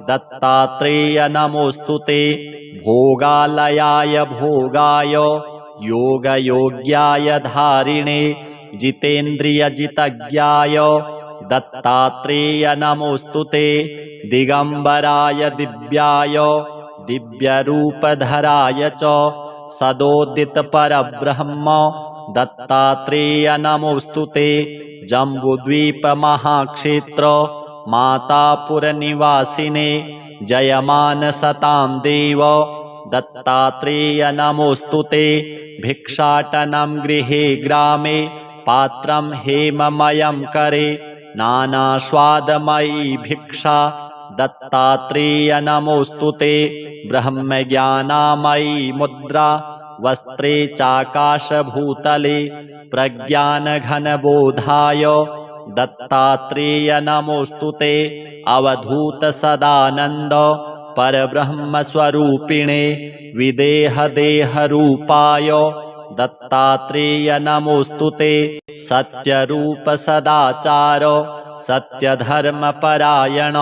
दत्तात्रेय नमोऽस्तुते। भोगालयाय भोगाय योगयोग्याय धारिणे जितेन्द्रियजितज्ञाय दत्तात्रेय नमोऽस्तुते। दिगंबराय दिव्याय दिव्यरूपधराय च सदोदित परब्रह्म दत्तात्रेय नमोऽस्तुते। जम्बूद्वीप महाक्षेत्र मातापुरनिवासिने जयमान सतां देव दत्तात्रेय नमोऽस्तुते। भिक्षाटनं गृहे ग्रामे पात्रं हेममयं करे नानास्वादमयी भिक्षा दत्तात्रेय नमोऽस्तुते। ब्रह्मज्ञानामयी मुद्रा वस्त्रे चाकाशभूतले प्रज्ञानघनबोधाय दत्तात्रेय नमोऽस्तुते। अवधूत सदानंद परब्रह्मस्वरूपिणे विदेहदेहरूपाय दत्तात्रेय नमोऽस्तुते। सत्यरूप सदाचार सत्यधर्मपरायण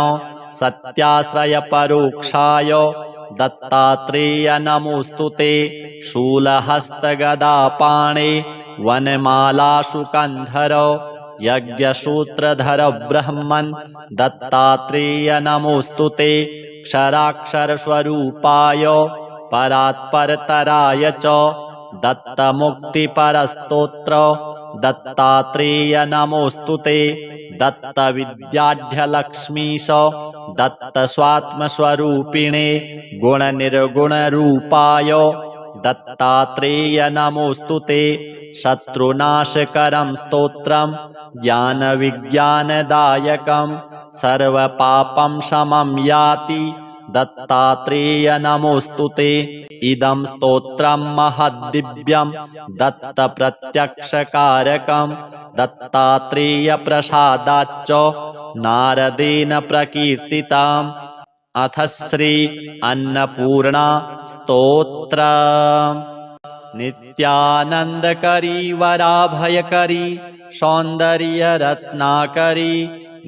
सत्याश्रय परोक्षाय दत्तात्रेय नमोऽस्तुते। शूलहस्तगदापाणे वनमालाशुकन्धर यज्ञसूत्रधर ब्रह्मन् दत्तात्रेय नमोऽस्तुते। क्षराक्षरस्वरूपाय परात्परतराय च दत्तमुक्तिपरस्तोत्र दत्तात्रेय नमोऽस्तुते। दत्तविद्याढ्यलक्ष्मीश दत्तस्वात्मस्वरूपिणे गुणनिर्गुणरूपाय दत्तात्रेय नमोऽस्तुते। शत्रुनाशकरं स्तोत्रं ज्ञानविज्ञानदायकं सर्वपापं शमं याति दत्तात्रेय नमोऽस्तुते। इदं स्तोत्रं महद्दिव्यं दत्तप्रत्यक्षकारकं दत्तात्रेयप्रसादाच्च नारदेन प्रकीर्तितम्। अथ श्री अन्नपूर्णा स्तोत्रम्। नित्यानन्दकरी वराभयकरी सौन्दर्यरत्नाकरी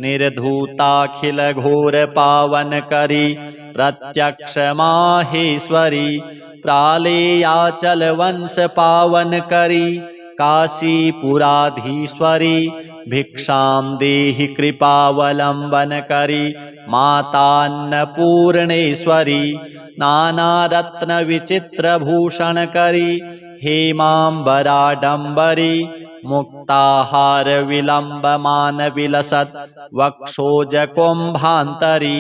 निर्धूताखिलघोरपावनकरी प्रत्यक्षमाहेश्वरी प्रालेयाचलवंशपावनकरी काशीपुराधीश्वरी भिक्षां देहि कृपावलम्बनकरी मातान्नपूर्णेश्वरी नानारत्नविचित्रभूषणकरी हेमाम्बराडम्बरी मुक्ताहारविलम्बमानविलसत् वक्षोजकुम्भान्तरी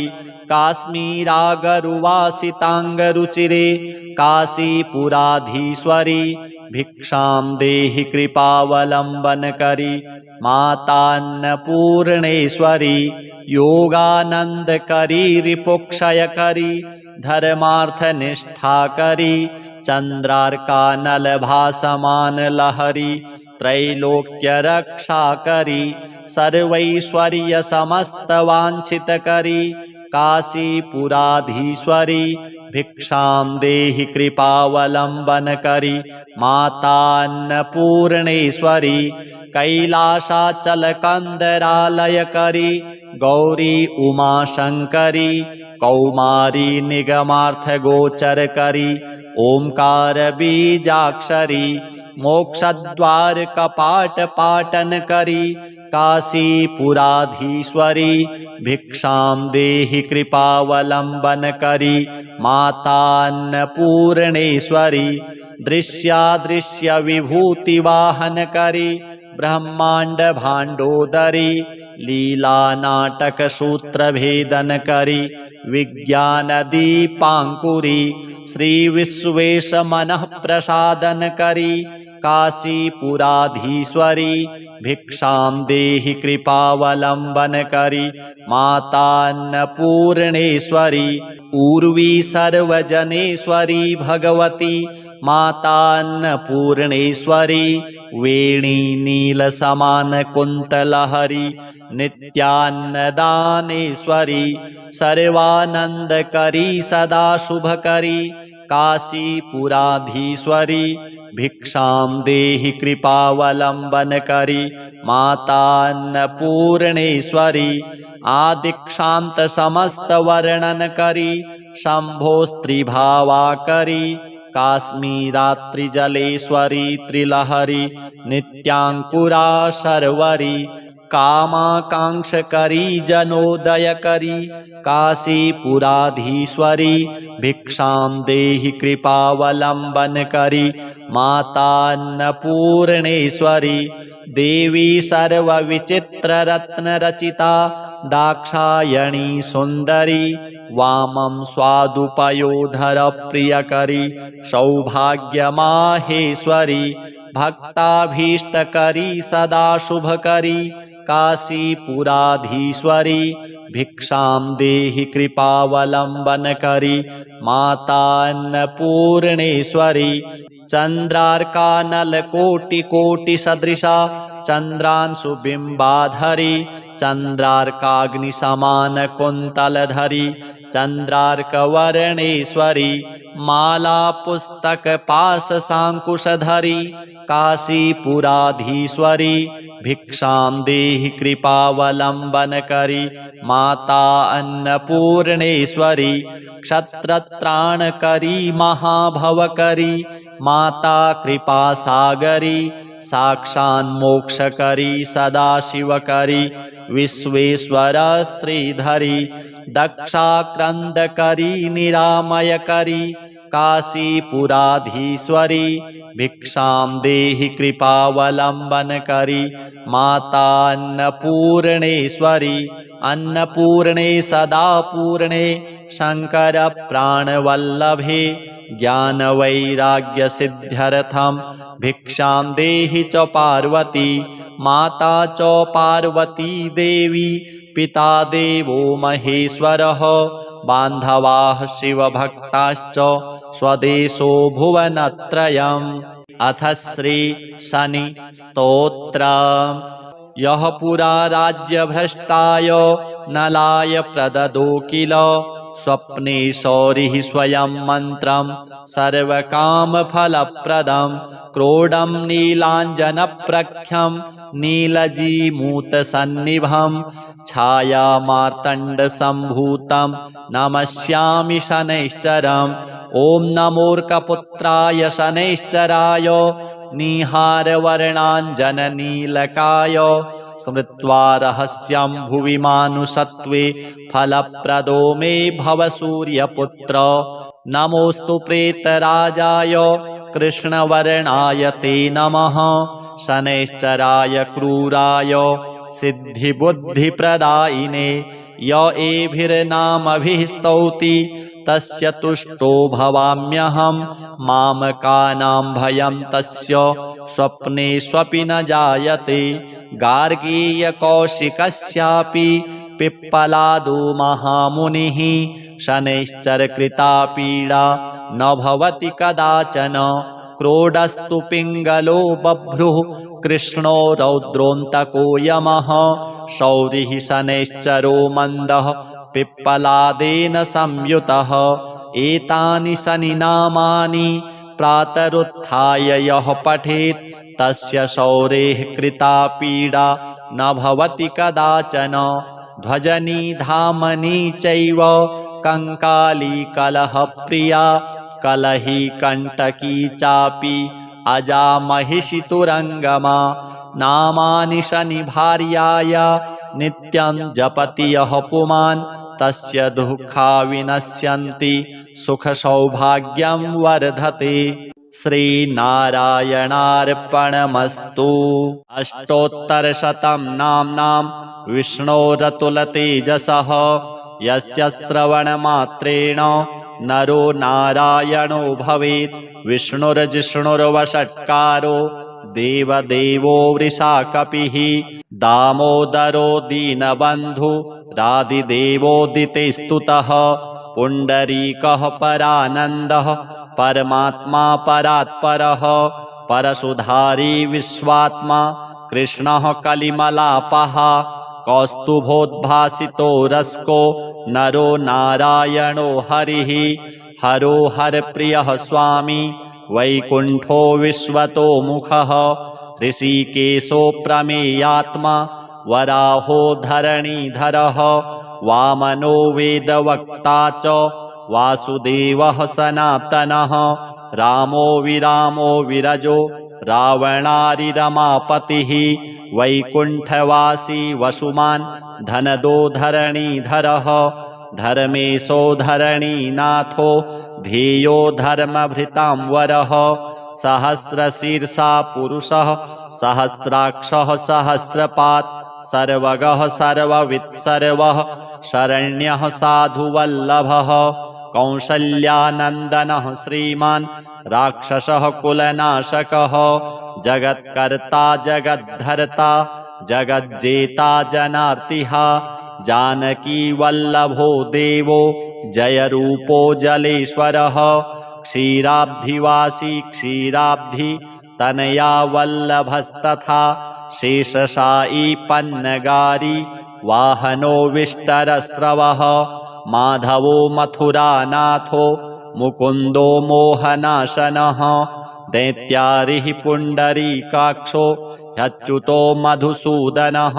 काश्मीरागरुवासिताङ्गरुचिरे काशीपुराधीश्वरी भिक्षां देहि कृपावलम्बनकरी मातान्नपूर्णेश्वरी योगानन्दकरी रिपुक्षयकरी धर्मार्थनिष्ठाकरी चन्द्रार्कानलभासमानलहरी त्रैलोक्यरक्षाकरी सर्वैश्वर्यसमस्तवाञ्छितकरी काशीपुराधीश्वरी भिक्षां देहि कृपावलम्बनकरी मातान्नपूर्णेश्वरी कैलासाचलकन्दरालयकरी गौरी उमाशङ्करी कौमारी निगमार्थगोचरकरी ओंकारबीजाक्षरी मोक्षद्वारकपाटपाटनकरी काशीपुराधीश्वरी भिक्षां देहि कृपावलम्बनकरी मातान्नपूर्णेश्वरी दृश्यादृश्यविभूतिवाहनकरी ब्रह्माण्डभाण्डोदरी लीलानाटकसूत्रभेदनकरी विज्ञानदीपाङ्कुरी श्रीविश्वेशमनःप्रसादनकरी काशीपुराधीश्वरी भिक्षां देहि कृपावलम्बनकरी मातान्नपूर्णेश्वरी उर्वी सर्वजनेश्वरी भगवती मातान्नपूर्णेश्वरी वेणी नीलसमानकुन्तलहरी नित्यान्नदानेश्वरी सर्वानन्दकरी सदा शुभकरी काशीपुराधीश्वरी भिक्षां देहि कृपावलम्बनकरी मातान्नपूर्णेश्वरी आदिक्षान्तसमस्तवर्णनकरी शम्भोस्त्रिभावाकरी काश्मीरात्रिजलेश्वरी त्रिलहरी नित्याङ्कुरा शर्वरी कामाकांक्षकरी जनोदयकरी काशीपुराधीश्वरी भिक्षां देहि कृपावलम्बनकरी मातान्नपूर्णेश्वरी देवी सर्वविचित्ररत्नरचिता दाक्षायणी सुन्दरी वामं स्वादुपयोधरप्रियकरी सौभाग्यमाहेश्वरी भक्ताभीष्टकरी सदा शुभकरी काशीपुराधीश्वरी भिक्षां देहि कृपावलम्बनकरी मातान्नपूर्णेश्वरी चन्द्रार्कानलकोटिकोटिसदृशा चन्द्रांशुबिम्बाधरी चन्द्रार्काग्निसमानकुन्तलधरी चन्द्रार्कवर्णेश्वरी मालापुस्तकपाशशाङ्कुशधरी काशीपुराधीश्वरी भिक्षां देहि कृपावलम्बनकरी माता अन्नपूर्णेश्वरी क्षत्रत्राणकरी महाभवकरी माता कृपासागरी साक्षान्मोक्षकरी सदाशिवकरी विश्वेश्वर श्रीधरी दक्षाक्रन्दकरी निरामयकरी काशीपुराधीश्वरी भिक्षां देहि कृपावलम्बनकरी माता अन्नपूर्णेश्वरी अन्नपूर्णे सदा पूर्णे शंकर प्राणवल्लभे ज्ञानवैराग्यसिद्ध्यर्थं भिक्षां देहि च पार्वती माता च पार्वती देवी पिता देवो महेश्वरः बान्धवाः शिवभक्ताश्च स्वदेशो भुवनत्रयम्। अथ श्री शनि स्तोत्र। यः पुरा राज्यभ्रष्टाय नलाय प्रददो किल स्वप्ने शौरिः स्वयं मन्त्रं सर्वकामफलप्रदं क्रोडं नीलाञ्जनप्रख्यं नीलजीमूतसन्निभं छायामार्तण्डसम्भूतं नमस्यामि शनैश्चरम्। ॐ नमोऽर्कपुत्राय शनैश्चराय निहारवर्णाञ्जननीलकाय स्मृत्वा रहस्यं भुवि मानुषत्वे फलप्रदो मे भव सूर्यपुत्र। नमोऽस्तु प्रेतराजाय कृष्णवर्णाय ते नमः शनैश्चराय क्रूराय सिद्धिबुद्धिप्रदायिने य एभिर्नामभिः स्तौति तस्य तुष्टो भवाम्यहम् मामकानां भयं तस्य स्वप्नेष्वपि न जायते। गार्गीयकौशिकस्यापि पिप्पलादो महामुनिः शनैश्चरकृता पीडा न भवति कदाचन। क्रोडस्तु पिङ्गलो बभ्रुः कृष्णो रौद्रोऽन्तको यमः शौरिः शनैश्चरो मन्दः पिप्पलादेन संयुतः। एतानि शनिनामानि प्रातरुत्थाय यः पठेत् तस्य शौरेः कृता पीडा न भवति कदाचन। ध्वजनी धामनी चैव कंकाली कलहप्रिया कलही कंटकी चापि अजा महिषी तुरंगमा। नामानि शनिभार्याय नित्यं जपति यः पुमान् तस्य दुःखा विनश्यन्ति सुखसौभाग्यं वर्धते। श्रीनारायणार्पणमस्तु। अष्टोत्तरशतं नाम्नां विष्णोरतुलतेजसः यस्य श्रवणमात्रेण नरो नारायणो भवेत्। विष्णुर्जिष्णुर्वषट्कारो देवदेवो वृषाकपिः दामोदरो दीनबन्धु रादिदेवोदिते स्तुतः। पुण्डरीकः परानन्दः परमात्मा परात्परः परशुधारी विश्वात्मा कृष्णः कलिमलापः कौस्तुभोद्भासितो रस्को नरो नारायणो हरिः। हरो हरप्रियः स्वामी वैकुण्ठो विश्वतो मुखः ऋषिकेशो प्रमेयात्मा वराहो धरणीधरः वामनो वेदवक्ता च वासुदेवः सनातनः। रामो विरामो विरजो रावणारिरमापतिः वैकुण्ठवासी वसुमान् धनदो धरणीधरः धर्मेशो धरणीनाथो ध्येयो धर्मभृतां वरः सहस्रशीर्षा पुरुषः सहस्राक्षः सहस्रपात् सर्वगः सर्ववित् सर्वः शरण्यः साधुवल्लभः कौसल्यानन्दनः श्रीमान् राक्षसः कुलनाशकः जगत्कर्ता जगद्धर्ता जगज्जेता जनार्तिः जानकी वल्लभो देवो जयरूपो जलेश्वरः क्षीराब्धिवासी क्षीराब्धि तनया वल्लभस्तथा शेषशायी पन्नगारी वाहनो विष्टरस्रवः माधवो मथुरानाथो मुकुन्दो मोहनाशनः दैत्यारिः पुण्डरीकाक्षो ह्यच्युतो मधुसूदनः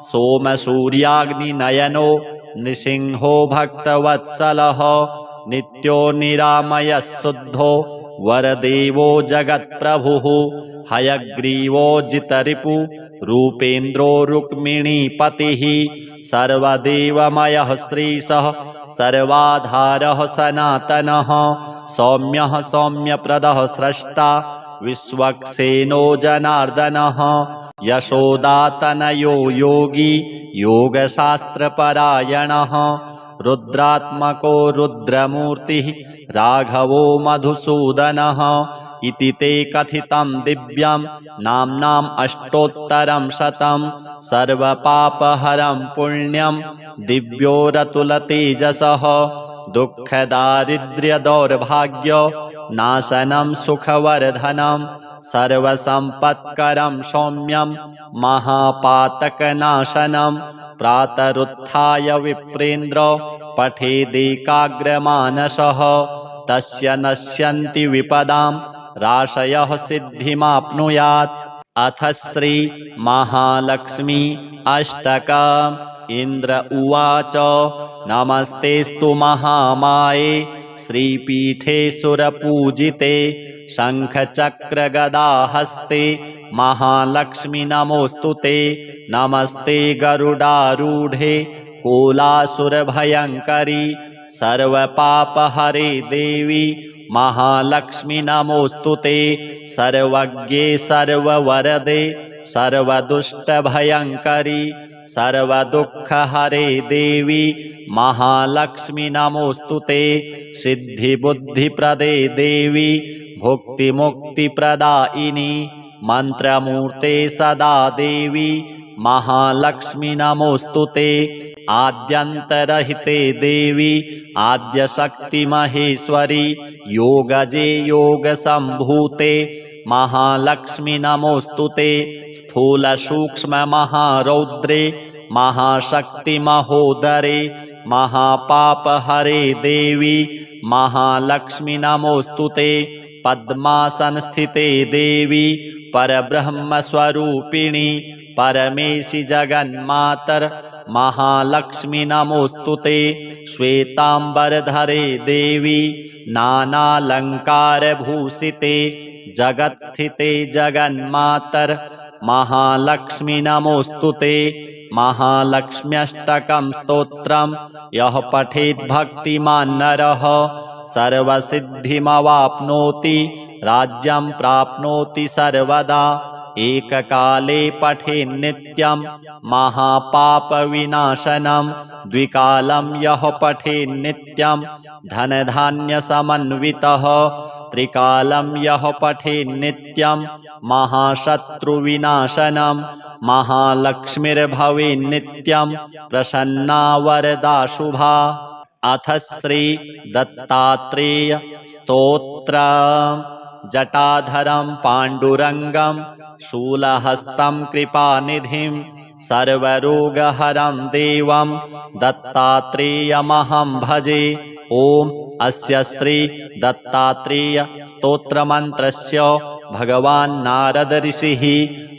सोमसूर्याग्निनयनो नृसिंहो भक्तवत्सलः नित्यो निरामयः शुद्धो वरदेवो जगत्प्रभुः हयग्रीवो जितरिपु रूपेन्द्रो रुक्मिणीपतिः सर्वदेवमयः श्रीशः सर्वाधारः सनातनः सौम्यः सौम्यप्रदः स्रष्टा विश्वक्सेनो जनार्दनः यशोदातनयो योगी योगशास्त्रपरायणः रुद्रात्मको रुद्रमूर्तिः राघवो मधुसूदनः इति ते कथितं दिव्यं नाम्नाम् अष्टोत्तरं शतं सर्वपापहरं पुण्यं दिव्योरतुलतेजसः दुःखदारिद्र्यदौर्भाग्य नाशनं सुखवर्धनं सर्वसम्पत्करं सौम्यं महापातकनाशनं प्रातरुत्थाय विप्रेन्द्र पठेदेकाग्रमानसः तस्य नश्यन्ति विपदां राशयः सिद्धिमाप्नुयात्। अथ श्री महालक्ष्मी अष्टकम्। इंद्र उवाच नमस्तेस्तु महामाये श्रीपीठे सुरपूजिते शङ्खचक्रगदाहस्ते महालक्ष्मी नमोऽस्तुते। नमस्ते गरुडारूढे कोलासुरभयङ्करी सर्वपापहरे देवी महालक्ष्मी नमोऽस्तुते। सर्वज्ञे सर्ववरदे सर्वदुष्टभयङ्करी सर्वदुःखहरे देवी महालक्ष्मी नमोऽस्तुते। सिद्धिबुद्धिप्रदे देवी भुक्तिमुक्तिप्रदायिनी मन्त्रमूर्ते सदा देवी महालक्ष्मी नमोऽस्तुते। आद्यन्तरहिते देवी आद्यशक्तिमहेश्वरी योगजे योगसम्भूते महालक्ष्मी नमोऽस्तुते। स्थूलसूक्ष्ममहारौद्रे महाशक्तिमहोदरे महापापहरे देवी महालक्ष्मी नमोऽस्तुते। पद्मासनस्थिते देवी परब्रह्मस्वरूपिणी परमेशि जगन्मातर महालक्ष्मी नमोऽस्तुते। श्वेताम्बरधरे देवी नानालङ्कारभूषिते जगत्स्थिते जगन्मातर महालक्ष्मी नमोऽस्तुते। महालक्ष्म्यष्टकं स्तोत्रं यः पठेत् भक्तिमान् नरः सर्वसिद्धिमवाप्नोति राज्यं प्राप्नोति सर्वदा। एककाले पठेन्नित्यं महापापविनाशनं द्विकालं यः पठेन्नित्यं धनधान्यसमन्वितः त्रिकालं यः पठेन्नित्यं महाशत्रुविनाशनं महालक्ष्मीर्भवेन्नित्यं प्रसन्ना वरदा शुभा। अथ श्री दत्तात्रेय स्तोत्रम्। जटाधरं पाण्डुरङ्गं शूलहस्तं कृपानिधिं सर्वरोगहरं देवं दत्तात्रेयमहं भजे। ओम अस्य श्री दत्तात्रेय स्तोत्रमन्त्रस्य भगवान् नारद ऋषिः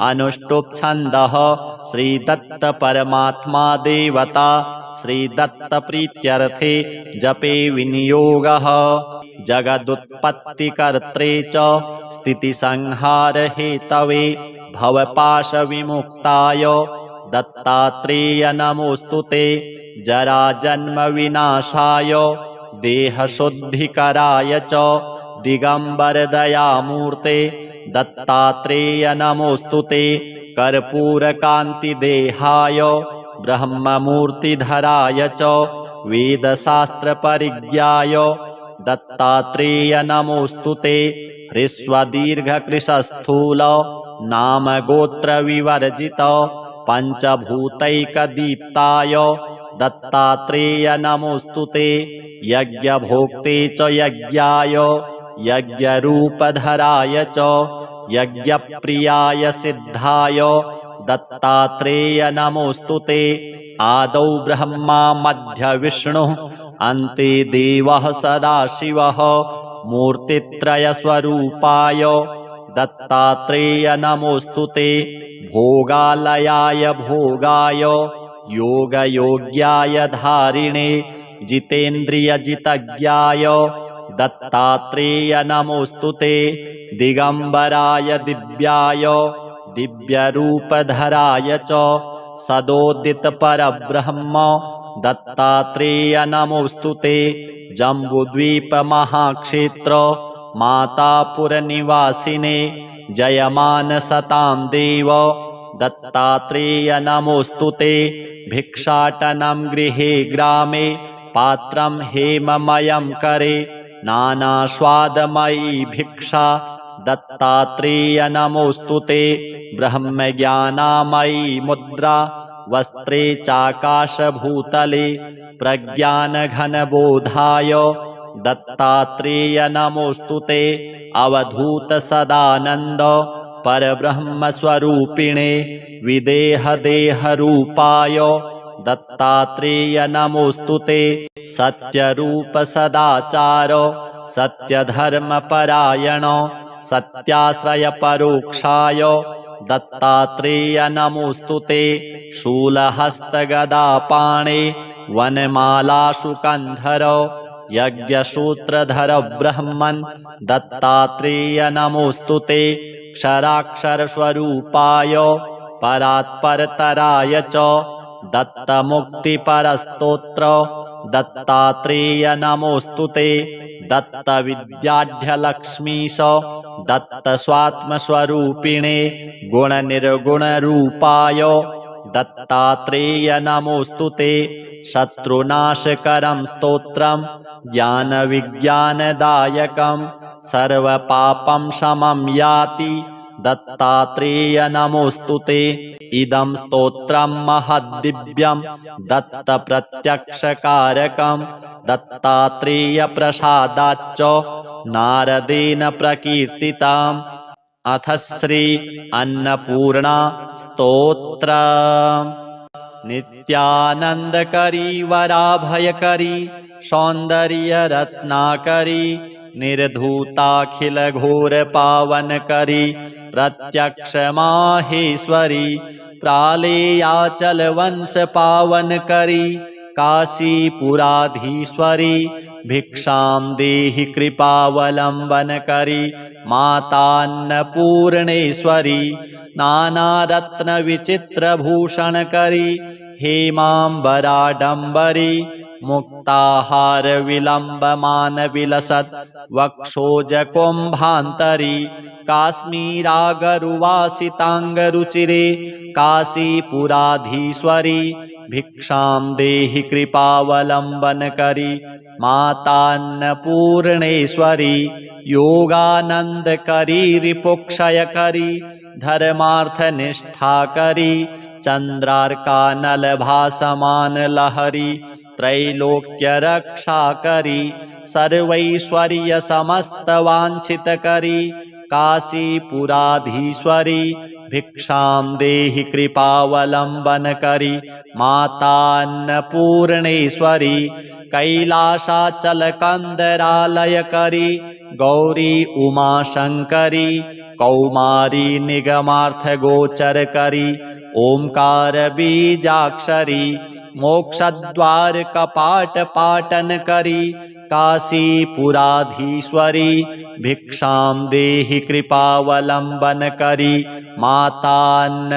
अनुष्टुप् छन्दः श्रीदत्त परमात्मा देवता श्रीदत्त प्रीत्यर्थे जपे विनियोगः। जगदुत्पत्तिकर्त्रे च स्थितिसंहारहेतवे भवपाशविमुक्ताय दत्तात्रेय नमोऽस्तु ते। जराजन्मविनाशाय देहशुद्धिकराय च दिगम्बरदयामूर्ते दत्तात्रेय नमोऽस्तु ते। कर्पूरकान्तिदेहाय ब्रह्ममूर्तिधराय च वेदशास्त्रपरिज्ञाय दत्तात्रेय नमोऽस्तु ते। ह्रस्वदीर्घकृशस्थूल नामगोत्रविवर्जित पञ्चभूतैकदीप्ताय दत्तात्रेय नमोऽस्तु ते। यज्ञभोक्ते च यज्ञाय यज्ञरूपधराय च यज्ञप्रियाय सिद्धाय दत्तात्रेय नमोऽस्तु ते। आदौ ब्रह्मा मध्य विष्णुः अन्ते देवः सदाशिवः मूर्तित्रयस्वरूपाय दत्तात्रेय नमोऽस्तु ते। भोगालयाय भोगाय योगयोग्याय धारिणे जितेन्द्रियजितज्ञाय दत्तात्रेय नमोऽस्तु ते। दिगम्बराय दिव्याय दिव्यरूपधराय च सदोदितपरब्रह्म दत्तात्रेय नमोऽस्तु ते। जम्बूद्वीपमहाक्षेत्र मातापुरनिवासिने जयमानसतां देव दत्तात्रेय नमोऽस्तु ते। भिक्षाटनं गृहे ग्रामे पात्रं हेममयं करे नानास्वादमयी भिक्षा दत्तात्रेय नमोऽस्तु ते। ब्रह्मज्ञानामयी मुद्रा वस्त्रे चाकाशभूतले प्रज्ञानघनबोधाय दत्तात्रेय नमोऽस्तु ते। अवधूतसदानन्द परब्रह्मस्वरूपिणे विदेहदेहरूपाय दत्तात्रेय नमोऽस्तु ते। सत्यरूपसदाचार सत्यधर्मपरायण सत्याश्रयपरोक्षाय दत्तात्रेय नमोऽस्तु ते। शूलहस्तगदापाणे वनमालाशुकन्धर यज्ञसूत्रधर ब्रह्मन् दत्तात्रेय नमोऽस्तु ते। क्षराक्षरस्वरूपाय परात्परतराय च दत्तमुक्तिपरस्तोत्र दत्तात्रेय नमोऽस्तु ते। दत्तविद्याढ्यलक्ष्मीश दत्तस्वात्मस्वरूपिणे गुणनिर्गुणरूपाय दत्तात्रेय नमोऽस्तु ते। शत्रुनाशकरं स्तोत्रं ज्ञानविज्ञानदायकं सर्वपापं शमं याति दत्तात्रेय नमोऽस्तु ते। इदं स्तोत्रं महद्दिव्यं दत्तप्रत्यक्षकारकं दत्तात्रेयप्रसादाच्च नारदेन प्रकीर्तितम्। अथ श्री अन्नपूर्णा स्तोत्र। नित्यानन्दकरी वराभयकरी सौन्दर्यरत्नाकरी निर्धूताखिलघोरपावनकरी प्रत्यक्ष माहेश्वरी प्रालेयाचलवंशपावनकरी काशीपुराधीश्वरी भिक्षां देहि कृपावलम्बनकरी मातान्नपूर्णेश्वरी नानारत्नविचित्रभूषणकरी हेमाम्बराडम्बरी मुक्ताहारविलम्बमानविलसत् वक्षोजकुम्भान्तरी काश्मीरागरुवासिताङ्गरुचिरे काशीपुराधीश्वरी भिक्षां देहि कृपावलम्बनकरी मातान्नपूर्णेश्वरी योगानन्दकरी रिपुक्षयकरी धर्मार्थनिष्ठाकरी चन्द्रार्कानलभासमानलहरी त्रैलोक्यरक्षाकरी सर्वैश्वर्यसमस्तवाञ्छितकरी काशीपुराधीश्वरी भिक्षां देहि कृपावलम्बनकरी मातान्नपूर्णेश्वरी कैलासाचलकन्दरालयकरी गौरी उमाशङ्करी कौमारी निगमार्थगोचरकरी ओंकारबीजाक्षरी मोक्षद्वारकपाटपाटनकरी काशीपुराधीश्वरी भिक्षां देहि कृपावलम्बनकरी मातान्नपूर्णेश्वरी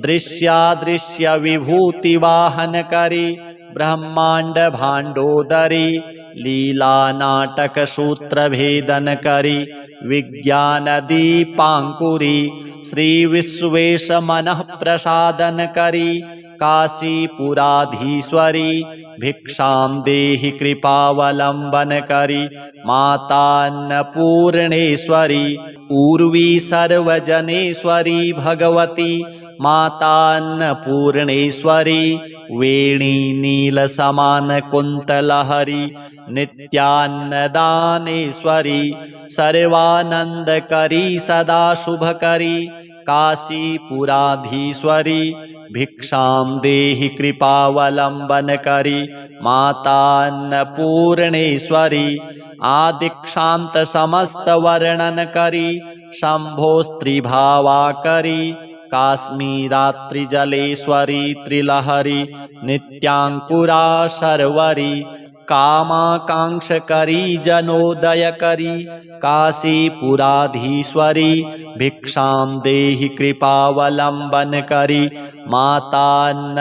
दृश्यादृश्यविभूतिवाहनकरी ब्रह्मांड भाण्डोदरी लीलानाटकसूत्रभेदनकरी विज्ञानदीपाङ्कुरी श्रीविश्वेशमनः प्रसादनकरी काशीपुराधीश्वरी भिक्षां देहि कृपावलम्बनकरी मातान्नपूर्णेश्वरी उर्वी सर्वजनेश्वरी भगवती मातान्नपूर्णेश्वरी वेणी नीलसमानकुन्तलहरी नित्यान्नदानेश्वरी सर्वानन्दकरी सदा शुभकरी काशीपुराधीश्वरी भिक्षां देहि कृपावलम्बनकरी मातान्नपूर्णेश्वरी आदिक्षान्त समस्तवर्णनकरी शम्भोस्त्रिभावाकरी काश्मीरात्रिजलेश्वरी त्रिलहरी नित्याङ्कुरा शर्वरी कामाकाङ्क्षकरी जनोदयकरी काशीपुराधीश्वरी भिक्षां देहि कृपावलम्बनकरी मातान्नपूर्णेश्वरी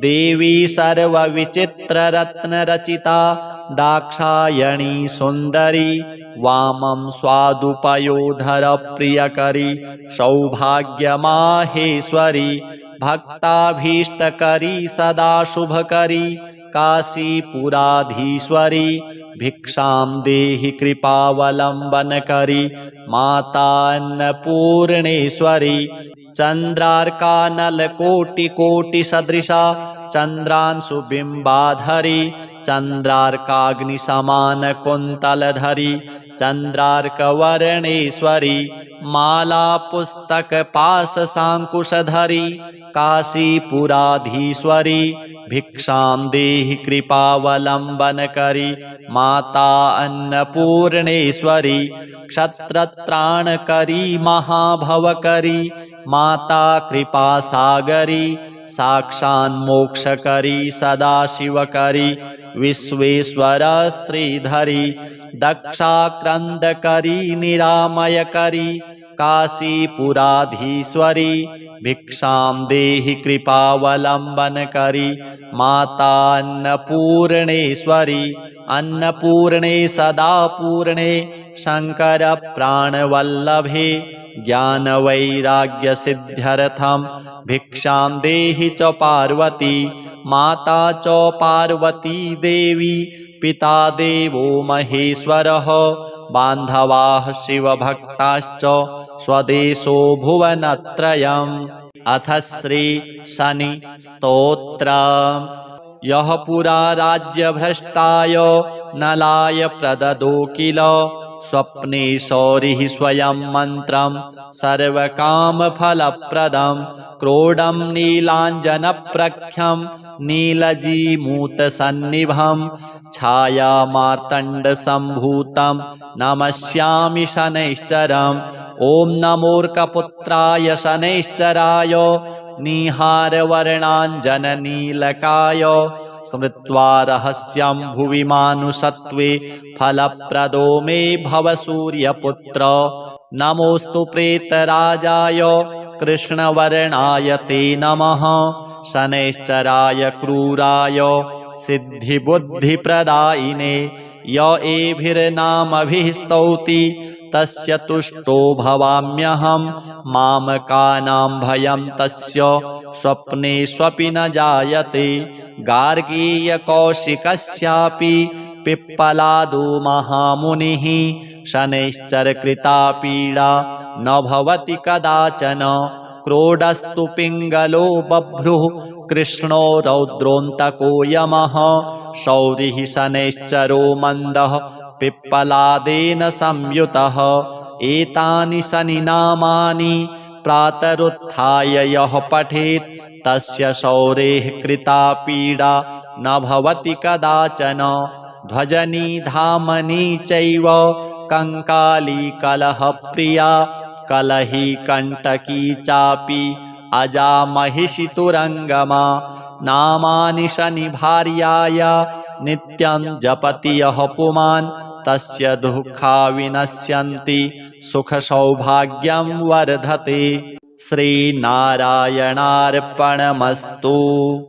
देवी सर्वविचित्ररत्नरचिता दाक्षायणी सुन्दरी वामं स्वादुपयोधरप्रियकरी सौभाग्यमाहेश्वरी भक्ताभीष्टकरी सदा शुभकरी काशीपुराधीश्वरी भिक्षां देहि कृपावलम्बनकरी मातान्नपूर्णेश्वरी चन्द्रार्कानलकोटिकोटिसदृशा चन्द्रांशुबिम्बाधरी चन्द्रार्काग्निसमानकुन्तलधरी चन्द्रार्कवर्णेश्वरी मालापुस्तकपाशशाङ्कुशधरी काशीपुराधीश्वरी भिक्षां देहि कृपावलम्बनकरी माता अन्नपूर्णेश्वरी क्षत्रत्राणकरी महाभवकरी माता कृपासागरी साक्षान्मोक्षकरी सदाशिवकरी विश्वेश्वर श्रीधरी दक्षाक्रन्दकरी निरामयकरी काशीपुराधीश्वरी भिक्षां देहि कृपावलम्बनकरी मातान्नपूर्णेश्वरी अन्नपूर्णे सदा पूर्णे शङ्करप्राणवल्लभे ज्ञानवैराग्यसिद्ध्यर्थं भिक्षां देहि च पार्वती माता च पार्वती देवी पिता देवो महेश्वरः बान्धवाः शिवभक्ताश्च स्वदेशो भुवनत्रयम्। अथ श्री शनि स्तोत्र। यः पुरा राज्यभ्रष्टाय नलाय प्रददो किल स्वप्ने सौरिः स्वयं मन्त्रं सर्वकामफलप्रदं क्रोडं नीलाञ्जनप्रख्यं नीलजीमूतसन्निभं छायामार्तण्डसम्भूतं नमस्यामि शनैश्चरम्। ॐ नमोऽर्कपुत्राय शनैश्चराय निहारवर्णाञ्जननीलकाय स्मृत्वा रहस्यं भुवि मानुषत्वे फलप्रदो मे भव सूर्यपुत्र। नमोऽस्तु प्रेतराजाय कृष्णवर्णाय ते नमः शनैश्चराय क्रूराय सिद्धिबुद्धिप्रदायिने य एभिर्नामभिः स्तौति तस्य तुष्टो भवाम्यहं मामकानां भयं तस्य स्वप्नेष्वपि न जायते। गार्गीयकौशिकस्यापि पिप्पलादो महामुनिः शनैश्चरकृता पीडा न भवति कदाचन। क्रोडस्तु पिङ्गलो बभ्रुः कृष्णो रौद्रोऽन्तको यमः शौरिः शनैश्चरो मन्दः पिप्पलादेन संयुतः। एतानि शनिनामानि प्रातरुत्थाय यः पठेत् तस्य शौरेः कृता पीडा न भवति कदाचन। ध्वजनी धामनी चैव कंकाली कलहप्रिया कलही कंटकी चापि अजामहिषि तुरङ्गमा नामानि शनिभार्याय नित्यं जपति यः पुमान् तस्य दुःखा विनश्यन्ति सुखसौभाग्यं वर्धते। श्रीनारायणार्पणमस्तु।